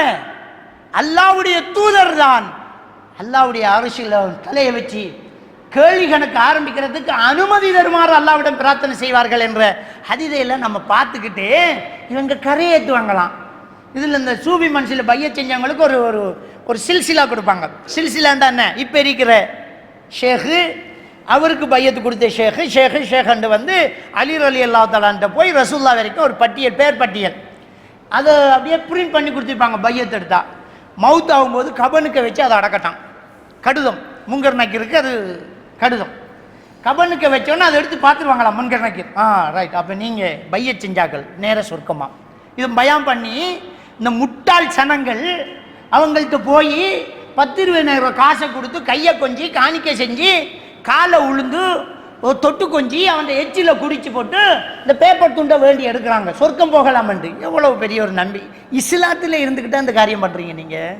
அல்லாஹ்வுடைய தூதர் தான் அல்லாஹ்வுடைய அரசியல தலையை வச்சு கேள்வி கணக்கு ஆரம்பிக்கிறதுக்கு அனுமதி தருமாறு அல்லாஹ்விடம் பிரார்த்தனை செய்வார்கள் என்ற ஹதீஸையெல்லாம் நம்ம பார்த்துக்கிட்டு இவங்க கரையேற்றுவாங்களாம். இதில் இந்த சூபி மனசில் பைய செஞ்சவங்களுக்கு ஒரு ஒரு ஒரு சில்சிலா கொடுப்பாங்க. சில்சிலாண்டா என்ன, இப்போ இருக்கிற ஷேகு அவருக்கு பையத்து கொடுத்த ஷேഖண்டு வந்து அலி ரலியல்லாஹு தஆலான்ட்ட போய் ரசூல்லா வரைக்கும் ஒரு பட்டியல், பேர் பட்டியல், அதை அப்படியே பிரிண்ட் பண்ணி கொடுத்துருப்பாங்க. பையத்து எடுத்தா மவுத் ஆகும்போது கபனுக்கு வச்சு அதை அடக்கட்டான். கடிதம் முன்கர் நக்கீருக்கு அது கடிதம். கபனுக்கு வச்சோன்னா அதை எடுத்து பார்த்துருவாங்களாம் முன்கர் நக்கீர். ரைட், அப்போ நீங்கள் பையத் செஞ்சாக்கள் நேர சொர்க்கமா. இது பயம் பண்ணி இந்த முட்டாள் சனங்கள் அவங்கள்ட்ட போய் 10-20 காசை கொடுத்து கையை கொஞ்சி காணிக்கை செஞ்சு காலை உளுந்து ஒரு தொட்டு கொஞ்சி அவன் எச்சில குடிச்சு போட்டு இந்த பேப்பர் துண்டை வேண்டி எடுக்கிறாங்க சொர்க்கம் போகலாமன்று. எவ்வளவு பெரிய ஒரு நம்பி இஸ்லாத்தில் இருந்துக்கிட்டே அந்த காரியம் பண்ணுறீங்க நீங்கள்.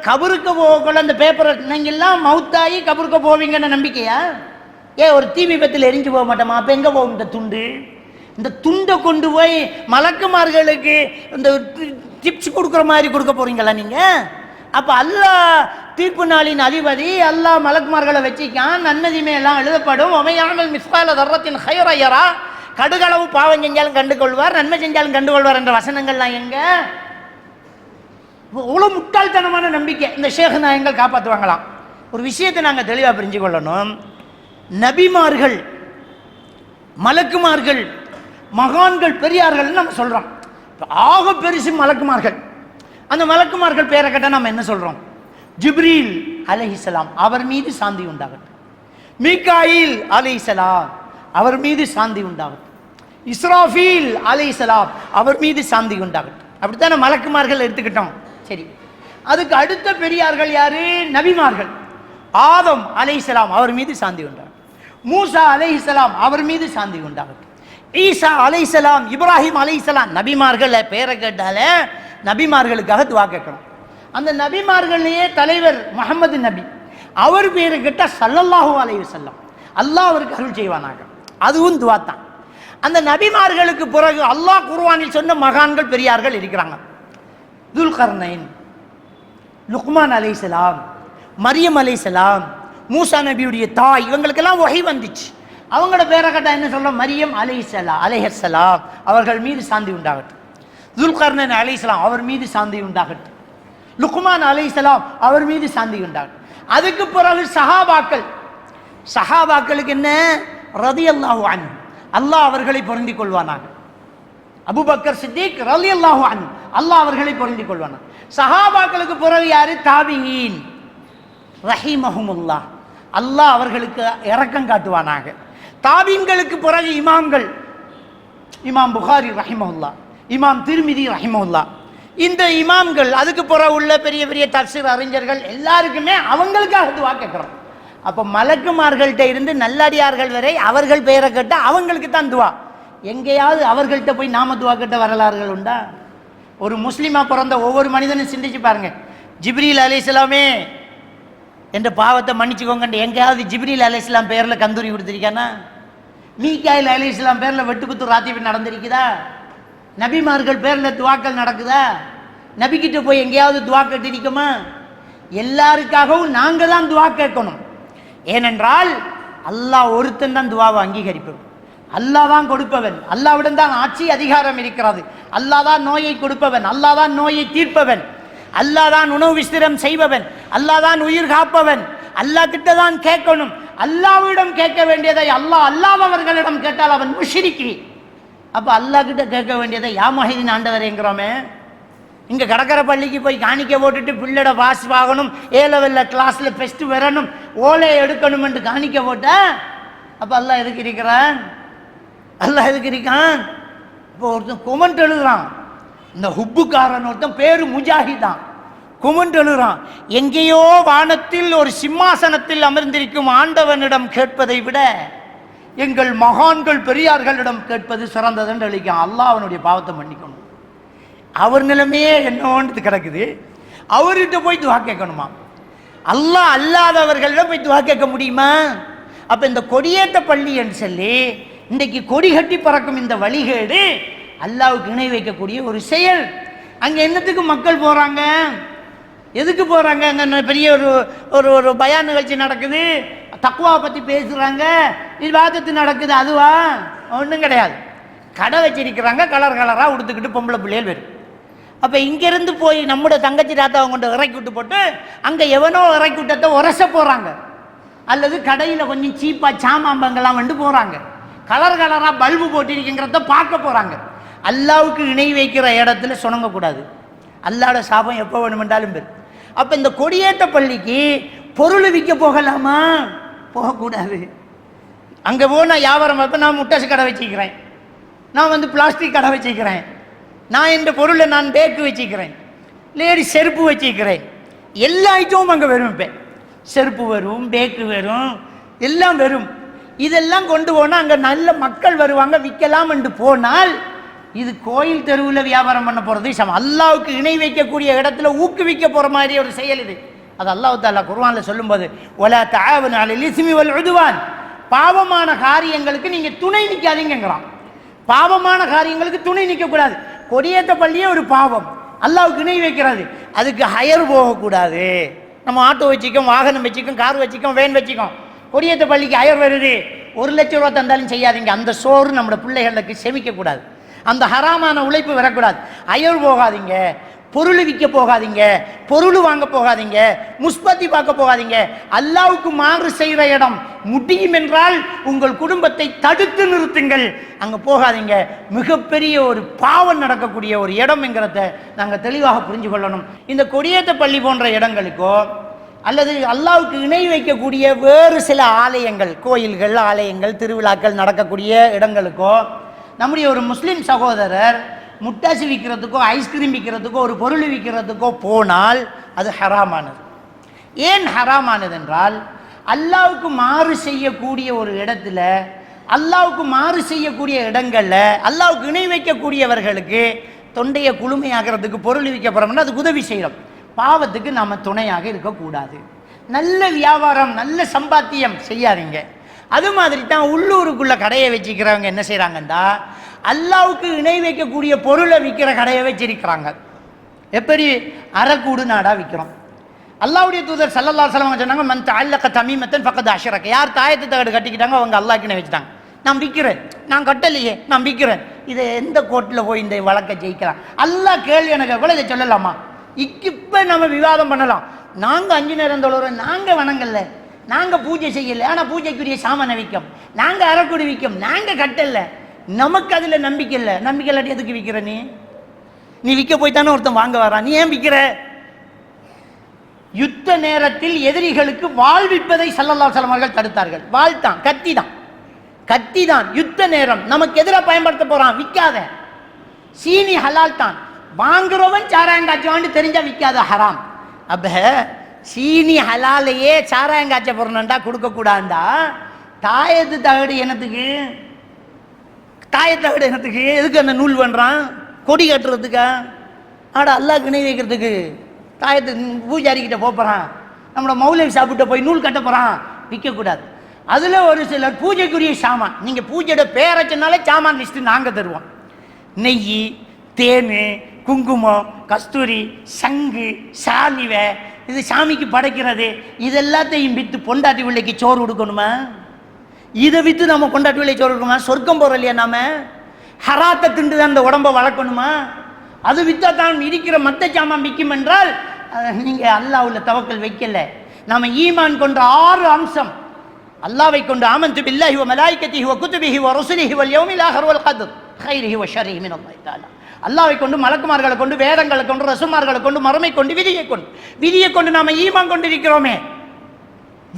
கபருக்கு போகல அந்த பேப்பரை நீங்கள் எல்லாம் மவுத்தாகி கபருக்கு போவீங்கன்னு நம்பிக்கையா? ஒரு தீ விபத்தில் எரிஞ்சு போக மாட்டோமா? அப்போ எங்கே போகும் இந்த துண்டு? இந்த துண்டை கொண்டு போய் மலக்குமார்களுக்கு இந்த டிப்ஸ் கொடுக்குற மாதிரி கொடுக்க போறீங்களா நீங்கள்? அப்போ அல்லாஹ் தீர்ப்பு நாளின் அதிபதி, அல்லாஹ் மலக்குமார்களை வச்சிக்கான், நன்மதிமே எல்லாம் எழுதப்படும். ஒமையாமல் மிஸ்கால தர்ரத்தின் ஹைரா, கடுகளவு பாவம் செஞ்சாலும் கண்டுகொள்வார், நன்மை செஞ்சாலும் கண்டுகொள்வார் என்ற வசனங்கள்லாம் எங்க? அவ்வளோ முட்டாள்தனமான நம்பிக்கை. இந்த ஷேக் நாயங்கள் காப்பாற்றுவாங்களாம். ஒரு விஷயத்தை நாங்கள் தெளிவாக புரிஞ்சு கொள்ளணும். நபிமார்கள், மலக்குமார்கள், மகான்கள், பெரியார்கள் நம்ம சொல்றோம். ஆக பெருசு மலக்குமார்கள். அந்த மலக்குமார்கள் பேரை கேட்டால் நம்ம என்ன சொல்றோம்? ஜிப்ரீல் அலைஹிஸ்ஸலாம் அவர் மீது சாந்தி உண்டாகட்டும், மீகாயில் அலைஹிஸ்ஸலாம் அவர் மீது சாந்தி உண்டாகட்டும், இஸ்ராஃபீல் அலைஹிஸ்ஸலாம் அவர் மீது சாந்தி உண்டாகட்டும். அப்படித்தானே மலக்குமார்கள் எடுத்துக்கிட்டோம். சரி, அதுக்கு அடுத்த பெரியார்கள் யாரு? நபிமார்கள். ஆதம் அலைஹிஸ்ஸலாம் அவர் மீது சாந்தி உண்டாகட்டும், மூசா அலைஹிஸ்ஸலாம் அவர் மீது சாந்தி உண்டாகட்டும், ஈசா அலைஹிஸ்ஸலாம், இப்ராஹிம் அலைஹிஸ்ஸலாம். நபிமார்கள் பேரை கேட்டால நபிமார்களுக்காக துவா கேட்கணும். அந்த நபிமார்களையே தலைவர் முஹம்மது நபி, அவர் பேரை கேட்டால் ஸல்லல்லாஹு அலைஹி வஸல்லம், அல்லாஹ் அவருக்கு அருள் செய்வானாக. அதுவும் துவா தான். அந்த நபிமார்களுக்கு பிறகு அல்லாஹ் குர்ஆனில் சொன்ன மகான்கள், பெரியார்கள் இருக்கிறாங்க. துல்கர்னைன், லுக்மான் அலைஹிஸ்ஸலாம், மரியம் அலைஹிஸ்ஸலாம், மூசா நபியுடைய தாய், இவங்களுக்கெல்லாம் வஹி வந்துச்சு. அவங்களோட பேரை கேட்டால் என்ன சொல்றோம்? மரியம் அலைஹிஸ்ஸலாம் அவர்கள் மீது சாந்தி உண்டாகட்டும், துல்கர்னைன் அலைஹிஸ்ஸலாம் அவர் மீது சாந்தி உண்டாகட்டும், லுக்மான் அலைஹிஸ்ஸலாம் அவர் மீது சாந்தி உண்டாகட்டும். அதுக்கு பிறகு சஹாபாக்கள். சஹாபாக்களுக்கு என்ன? ரலியல்லாஹு அன்ஹு, அல்லாஹ் அவர்களை பொருந்திக் கொள்வானாக. அபூபக்கர் சித்திக் ரலியல்லாஹு அன்ஹு, அல்லாஹ் அவர்களை பொருந்திக் கொள்வானாக. சஹாபாக்களுக்கு பிறகு யாரு? தாபிஈன் ரஹிமஹுமுல்லாஹ், அல்லாஹ் அவர்களுக்கு இரக்கம் காட்டுவானாக. தாபீன்களுக்கு பிறகு இமாம்கள், இமாம் புகாரி ரஹிமஹுல்லாஹ், இமாம் திர்மிதி ரஹிமஹுல்லாஹ். இந்த இமாம்கள், அதுக்கு பிறகு உள்ள பெரிய பெரிய தஃசீர் அறிஞர்கள் எல்லாருக்குமே அவங்களுக்காக துவா கேட்கிறோம். அப்போ மலக்குமார்கள்ட்ட இருந்து நல்லடியார்கள் வரை அவர்கள் பெயரை கேட்டால் அவங்களுக்கு தான் துவா. எங்கேயாவது அவர்கள்ட்ட போய் நாம துவா கேட்ட வரலாறுகள் உண்டா? ஒரு முஸ்லீமா பிறந்த ஒவ்வொரு மனிதனும் சிந்திச்சு பாருங்க. ஜிப்ரீல் அலைஹிஸ்ஸலாமே என்ற பாவத்தை மன்னிச்சுக்கோங்க, எங்கேயாவது ஜிப்ரீல் அலைஹிஸ்ஸலாம் பேரில் கந்தூரி கொடுத்துருக்கானா? மீகாயில் அலைஹிஸ்ஸலாம் பேரில் வெட்டுக்குத்து ராத்திரி நடந்திருக்குதா? நபிமார்கள் பேரில் துவாக்கள் நடக்குதா? நபிக்கிட்ட போய் எங்கேயாவது துவா கேட்டிருக்குமா? எல்லாருக்காகவும் நாங்கள் தான் துவா கேட்கணும். ஏனென்றால் அல்லாஹ் ஒருத்தன் தான் துவாவை அங்கீகரிப்பவன், அல்லாஹ் தான் கொடுப்பவன், அல்லாஹ்விடம் தான் ஆட்சி அதிகாரம் இருக்கிறது, அல்லாஹ் தான் நோயை கொடுப்பவன், அல்லாஹ் தான் நோயை தீர்ப்பவன், அல்லாஹ் தான் உணவு விஸ்திரம் செய்பவன், அல்லாஹ் தான் உயிர் காப்பவன். அல்லாஹ் கிட்ட தான் கேட்கணும். அல்லாஹ்விடம் கேட்க வேண்டியதை அல்லாஹ் அவர்களிடம் கேட்டால் அவன் முஷ்ரிக்கி. அப்போ அல்லாஹ் கிட்ட கேட்க வேண்டியதை யா முஹைதீன் ஆண்டவரேங்கிறோமே. இங்கே கடற்கரை பள்ளிக்கு போய் காணிக்க போட்டுட்டு பிள்ளோட பாஸ் வாங்கணும், ஏ லெவலில் கிளாஸில் ஃபெஸ்ட் வரணும், ஓலை எடுக்கணும் என்று காணிக்க போட்ட, அப்போ அல்லாஹ் எதுக்கு இருக்கிறான்? அல்லாஹ் எதுக்கு இருக்கான்? இப்போ ஒருத்தன் கொமெண்ட் எழுதுறான், இந்த ஹுப்புக்காரன் ஒருத்தன் பேரு முஜாஹிதான், கொமெண்ட் எழுதுறான், எங்கேயோ வானத்தில் ஒரு சிம்மாசனத்தில் அமர்ந்திருக்கும் ஆண்டவனிடம் கேட்பதை விட எங்கள் மகான்கள் பெரியார்களிடம் கேட்பது சிறந்தது என்று அளிக்கான். அல்லாஹ் அவனுடைய பாவத்தை மன்னிக்கணும். அவர் நிலைமையே என்னோன்றது கிடக்குது, அவர்கிட்ட போய் துவா கேட்கணுமா? அல்லாஹ் அல்லாதவர்களிடம் போய் துவா கேட்க முடியுமா? அப்ப இந்த கொடியேற்ற பள்ளி என்று சொல்லி இன்றைக்கு கொடி கட்டி பறக்கும் இந்த வழிகேடு அல்லாஹ்வுக்கு இணை வைக்கக்கூடிய ஒரு செயல். அங்க என்னத்துக்கு மக்கள் போறாங்க? எதுக்கு போறாங்க? அங்க பெரிய ஒரு ஒரு பயான் நிகழ்ச்சி நடக்குது, தக்வாவை பத்தி பேசுறாங்க, இபாதத்து நடக்குது, அதுவா? ஒன்றும் கிடையாது. கடை வச்சிருக்கிறாங்க, கலர் கலராக உடுத்துக்கிட்டு பொம்பளை பிள்ளைகள் வரும். அப்போ இங்கேருந்து போய் நம்முடைய தங்கச்சி தாத்தாவை கொண்டு இறக்கி விட்டு போட்டு அங்கே எவனோ இறக்கி விட்டத்தை உரச போகிறாங்க, அல்லது கடையில் கொஞ்சம் சீப்பாக சாமாம்பங்கெல்லாம் வந்து போகிறாங்க, கலர் கலராக பல்பு போட்டிருக்குங்கிறத பார்க்க போகிறாங்க. அல்லாவுக்கு இணை வைக்கிற இடத்துல சுணங்கக்கூடாது. அல்லாவோட சாபம் எப்போ வேணுமென்றாலும் பேர். அப்போ இந்த கொடியேற்ற பள்ளிக்கு பொருள் விற்க போகலாமா? போகக்கூடாது. அங்கே போனால் வியாபாரம் பார்ப்ப, நான் முட்டாசு கடை வச்சுக்கிறேன், நான் வந்து பிளாஸ்டிக் கடை வச்சுக்கிறேன், நான் என்ற பொருளை நான் பேக்கு வச்சுக்கிறேன், லேடி செருப்பு வச்சுக்கிறேன், எல்லா ஐட்டமும் அங்கே வரும். இப்போ செருப்பு வரும், பேக்கு வரும், எல்லாம் வரும். இதெல்லாம் கொண்டு போனால் அங்கே நல்ல மக்கள் வருவாங்க, விற்கலாம் என்று போனால் இது கோயில் தெருவில் வியாபாரம் பண்ண போகிறது சமம். அல்லாவுக்கு இணை வைக்கக்கூடிய இடத்துல ஊக்குவிக்க போகிற மாதிரி ஒரு செயல் இது. அது அல்லாஹ் தஆலா குர்ஆனில் சொல்லும்போது வலா தஆவனு அலல் இஸ்மி வல் உதுவான், பாவமான காரியங்களுக்கு நீங்கள் துணை நிற்காதீங்கிறான். பாவமான காரியங்களுக்கு துணை நிற்கக்கூடாது. கொடியேற்ற பள்ளியே ஒரு பாவம், அல்லாவுக்கு இணை வைக்கிறது, அதுக்கு ஹயர் போகக்கூடாது. நம்ம ஆட்டோ வச்சுக்கோம், வாகனம் வச்சுக்கோம், கார் வச்சுக்கோம், வேன் வச்சுக்கோம், கொடியேற்ற பள்ளிக்கு ஹயர் வருது, 1 லட்சம் ரூபா தந்தாலும் செய்யாதீங்க. அந்த சோறு நம்மளோட பிள்ளைகளுக்கு செமிக்கக்கூடாது, அந்த ஹராமான உழைப்பு வரக்கூடாது. அயர் போகாதீங்க, பொருள் விற்க போகாதீங்க, பொருள் வாங்க போகாதீங்க, முஸ்பத்தி பார்க்க போகாதீங்க. அல்லாவுக்கு மாறு செய்கிற இடம் முடியும் என்றால் உங்கள் குடும்பத்தை தடுத்து நிறுத்துங்கள், அங்கே போகாதீங்க. மிகப்பெரிய ஒரு பாவம் நடக்கக்கூடிய ஒரு இடம் என்கிறத நாங்கள் தெளிவாக புரிஞ்சு கொள்ளணும். இந்த கொடியேற்ற பள்ளி போன்ற இடங்களுக்கோ அல்லது அல்லாவுக்கு இணை வைக்கக்கூடிய வேறு சில ஆலயங்கள், கோயில்கள், ஆலயங்கள், திருவிழாக்கள் நடக்கக்கூடிய இடங்களுக்கோ நம்முடைய ஒரு முஸ்லீம் சகோதரர் முட்டாசி விற்கிறதுக்கோ ஐஸ்கிரீம் விற்கிறதுக்கோ ஒரு பொருள் விற்கிறதுக்கோ போனால் அது ஹராமானது. ஏன் ஹராமானது என்றால், அல்லாவுக்கு மாறு செய்யக்கூடிய ஒரு இடத்துல, அல்லாவுக்கு மாறு செய்யக்கூடிய இடங்களில் அல்லாவுக்கு இணை வைக்கக்கூடியவர்களுக்கு தொண்டையை குளுமையாகிறதுக்கு பொருள் விற்க போகிறோம்னா அதுக்கு உதவி செய்கிறோம். பாவத்துக்கு நாம் துணையாக இருக்கக்கூடாது. நல்ல வியாபாரம், நல்ல சம்பாத்தியம் செய்யாதீங்க. அது மாதிரி தான் உள்ளூருக்குள்ள கடையை வச்சுக்கிறவங்க என்ன செய்கிறாங்கன்னா, அல்லாவுக்கு இணை வைக்கக்கூடிய பொருளை விற்கிற கடையை வச்சிருக்கிறாங்க. எப்படி? அறக்கூடு நாடாக விற்கிறோம். அல்லாவுடைய தூதர் ஸல்லல்லாஹு அலைஹி வஸல்லம் சொன்னாங்க, மன் தஅல்லக தமீமத்தன் ஃபக்கத் அஷ்ரக. யார் தாயத்து தகடு கட்டிக்கிட்டாங்க அவங்க அல்லாஹ்க்கு இணை வச்சுட்டாங்க. நான் விற்கிறேன், நான் கட்டலையே, நான் விற்கிறேன். இதை எந்த கோர்ட்டில் போய் இந்த வழக்கை ஜெயிக்கலாம்? அல்லாஹ் கேள்வி எனக்கு கூட இதை சொல்லலாமா? இப்போ நம்ம விவாதம் பண்ணலாம். நாங்கள் 5 நேரம் தொழுகிறோம், நாங்கள் வணங்கல, நாங்கள் பூஜை செய்யலை, ஆனால் பூஜைக்குரிய சாமானை விற்கும், நாங்கள் அறக்குடி விற்கும், நாங்கள் கட்டலை, நமக்கு அதில் நம்பிக்கை இல்லை. நம்பிக்கை இல்லாட்டி எதுக்கு விற்கிற? நீ விற்க போய்த்தானே ஒருத்தன் வாங்க வரான், நீ ஏன் விற்கிற? யுத்த நேரத்தில் எதிரிகளுக்கு வாழ் விற்பதை ஸல்லல்லாஹு அலைஹி வஸல்லம் அவர்கள் தடுத்தார்கள். வாழ்த்தான், கத்தி தான் யுத்த நேரம் நமக்கு எதிராக பயன்படுத்த போறான், விற்காத. சீனி ஹலால் தான், வாங்குறவன் சாராயங்காய்ச்சுவான்னு தெரிஞ்சா விற்காத, ஹராம். அப்ப சீனி ஹலாலையே சாராயங்காய்ச்ச போறணும்டா, கொடுக்கக்கூடாண்டா. தாயத்து தகடு என்னத்துக்கு? தாயத்தகடு என்னத்துக்கு? எதுக்கு அந்த நூல் பண்ணுறான்? கொடி கட்டுறதுக்கா? ஆடா அல்லாஹ்க்கு இணை வைக்கிறதுக்கு தாயத்து பூஜாரிக்கிட்ட போகிறான், நம்மளோட மௌலவி சாப்பிட்ட போய் நூல் கட்ட போகிறான். விற்கக்கூடாது. அதில் ஒரு சிலர் பூஜைக்குரிய சாமான், நீங்கள் பூஜையோட பேரச்சனாலே சாமான் லிஸ்ட்டு நாங்கள் தருவோம். நெய், தேன், குங்குமம், கஸ்தூரி, சங்கு, சாலிவை, இது சாமிக்கு படைக்கிறது. இது எல்லாத்தையும் விற்று பொண்டாட்டி பிள்ளைக்கு சோறு கொடுக்கணுமா? இதை விற்று நம்ம கொண்டாட்டி விலை சொல்லுமா? சொர்க்கம் போகிற இல்லையா? நாம ஹராத்தை திண்டு தான் அந்த உடம்பை வளர்க்கணுமா? அது விற்றா தான் இருக்கிற மற்ற சாமான் விற்கும் என்றால் நீங்கள் அல்லாஹ்வுல தவக்கல் வைக்கல. நாம் ஈமான் கொண்ட 6 அம்சம், அல்லாஹ்வை கொண்டு ஆமன்து பில்லாஹி வ மலாயிகத்திஹி வ குதுபிஹி வ ருசுலிஹி வல் யௌமில் ஆஹிர் வல் கத்ர் கைரிஹி வ ஷர்ரிஹி மின் அல்லாஹ் தஆலா. அல்லாஹ்வை கொண்டு, மலக்குமார்களை கொண்டு, வேதங்களை கொண்டு, ரசூல்மார்களை கொண்டு, மறுமை கொண்டு, விதியை கொண்டு நாம் ஈமான் கொண்டிருக்கிறோமே.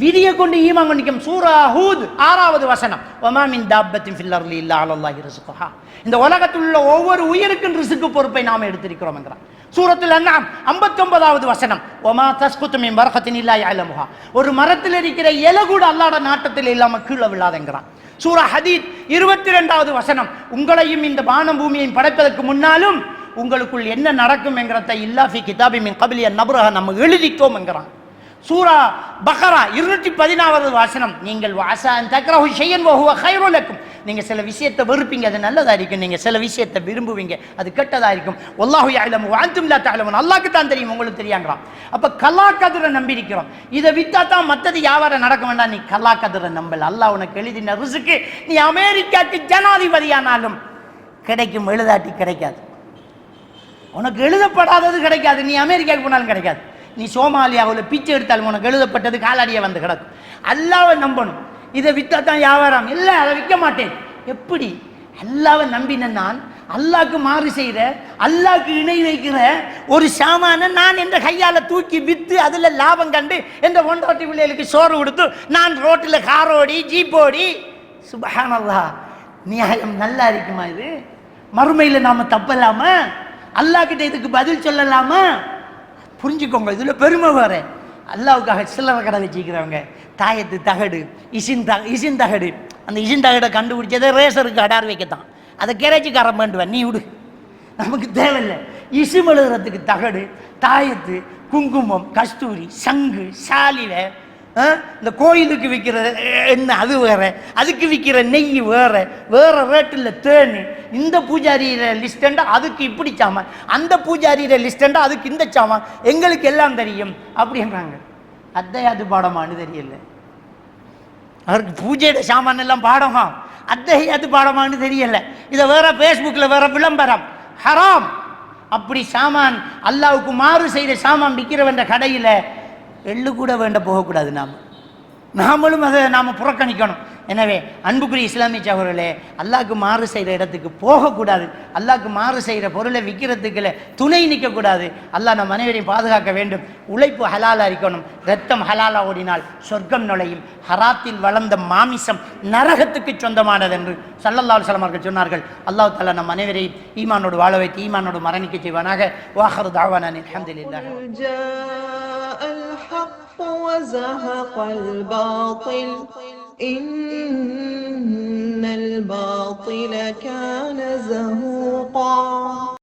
விதியை கொண்டு ஈமான் கொண்டிருக்கும். சூரா ஹூத் 6வது வசனம், வமா மின் தாப்பத்தின் ஃபில் அர்லி இல்லா அலல்லாஹி ரிஸ்குஹா. இந்த உலகத்தில் உள்ள ஒவ்வொரு உயிருக்கும் ரிஸ்கு பொறுப்பை நாம் எடுத்திருக்கிறோம் என்கிறான். சூரத்துல் அன்ஆம் 59வது வசனம், வமா தஸ்குது மின் பரகத்தின் இல்லா யஅலமுஹா. ஒரு மரத்தில் இருக்கிற இலை கூட அல்லாஹ்வுடைய நாட்டத்தில் இல்லாமல் கீழே விழாதென்கிறான். சூரா ஹதீத் 22வது வசனம், உங்களையும் இந்த வானம் பூமியையும் படைப்பதற்கு முன்னாலும் உங்களுக்குள் என்ன நடக்கும் என்கிறத இல்லா ஃபி கிதாபி மின் கப்லி அன் நப்ரஹ, நம்ம எழுதிட்டோம் என்கிறான். சூரா பக்ரா 214வது வசனம், நீங்கள் வாஸா அன் தக்ரஹு ஷையன் வ ஹுவ கைருல் லக்கும். நீங்கள் சில விஷயத்தை வெறுப்பீங்க, அது நல்லதாக இருக்கும். நீங்கள் சில விஷயத்தை விரும்புவீங்க, அது கெட்டதாக இருக்கும். வல்லாஹு யஅலமு வ அன்தும் லா தஅலமூன். அல்லாஹ்க்கு தான் தெரியும், உங்களுக்கு தெரியாங்கிறான். அப்போ கலா கதிரை நம்பியிருக்கிறோம். இதை விற்றா தான் மற்றது வியாபாரம் நடக்க வேண்டாம். நீ கலா கதிரை நம்பல. அல்லாஹ் உனக்கு எழுதின ரிஸ்க்கு நீ அமெரிக்காவுக்கு ஜனாதிபதியானாலும் கிடைக்கும், எழுதாட்டி கிடைக்காது. உனக்கு எழுதப்படாதது கிடைக்காது. நீ அமெரிக்காவுக்கு போனாலும் கிடைக்காது. நீ சோமாலியாவில் பிச்சை எடுத்தாலும் உனக்கு எழுதப்பட்டது காலாடியை வந்து கிடக்கும். அல்லாவை நம்பணும். இதை விற்றா தான் வியாபாரம் இல்லை, அதை விற்க மாட்டேன். எப்படி? அல்லாவை நம்பின நான் அல்லாக்கு மாறு செய்கிற, அல்லாக்கு இணை வைக்கிற ஒரு சாமான நான் என்ற கையால் தூக்கி விற்று அதில் லாபம் கண்டு என்ற ஒன்றாட்டி பிள்ளைகளுக்கு சோறு கொடுத்து நான் ரோட்டில் காரோடி ஜீப்போடி. சுப்ஹானல்லாஹ், நியாயம் நல்லா இருக்குமா? இது மறுமையில் நாம் தப்பலாமா? அல்லாஹ்கிட்ட இதுக்கு பதில் சொல்லலாமா? புரிஞ்சுக்கோங்க, இதில் பெருமை வேற. அல்லாவுக்காக சில்லறை கடை வச்சுக்கிறவங்க தாயத்து தகடு இசின் தகடு, அந்த இசின் தகடை கண்டுபிடிச்சதை ரேசருக்கு அடார் வைக்கத்தான். அதை கேரேஜிக்காரன் வேண்டுவேன், நீ விடு, நமக்கு தேவையில்லை. இசும் எழுதுறதுக்கு தகடு, தாயத்து, குங்குமம், கஸ்தூரி, சங்கு, சாலிவை, இந்த கோயிலுக்கு விற்கிற எண்ணெய் அது வேற, அதுக்கு விற்கிற நெய் வேற, வேற ரேட்டில் தேனு. இந்த பூஜாரியிற லிஸ்டண்டா அதுக்கு இப்படி சாமான், அந்த பூஜாரியிற லிஸ்டண்டா அதுக்கு இந்த சாமான், எங்களுக்கு எல்லாம் தெரியும் அப்படின்றாங்க. அத்தையாது பாடமானு தெரியல அவருக்கு. பூஜையோட சாமான் எல்லாம் பாடமா, அத்தையாது பாடமானு தெரியல. இதை வேற ஃபேஸ்புக்கில் வேற விளம்பரம், ஹராம். அப்படி சாமான் அல்லாவுக்கு மாறு செய்த சாமான் விற்கிறவன்ற கடையில் எள்ளு கூட வேண்ட போகக்கூடாது. நாமளும் அதை நாம் புறக்கணிக்கணும். எனவே அன்புக்குரிய இஸ்லாமிய சகோதரர்களே, அல்லாஹ்க்கு மாறு செய்கிற இடத்துக்கு போகக்கூடாது. அல்லாஹ்க்கு மாறு செய்கிற பொருளை விற்கிறதுக்குள்ள துணை நிற்கக்கூடாது. அல்லாஹ் நம் அனைவரையும் பாதுகாக்க வேண்டும். உழைப்பு ஹலாலா இருக்கணும். ரத்தம் ஹலாலா ஓடினால் சொர்க்கம் நுழையும். ஹராத்தில் வளர்ந்த மாமிசம் நரகத்துக்கு சொந்தமானது என்று ஸல்லல்லாஹு அலைஹி வஸல்லம் அவர்கள் சொன்னார்கள். அல்லாஹ் தஆலா நம் அனைவரையும் ஈமானோடு வாழ வைத்து ஈமானோடு மரணிக்க செய்வானாக. வாஹிரு தஅவானா அல்ஹம்துலில்லாஹ். وزهق الباطل إن الباطل كان زهوقا.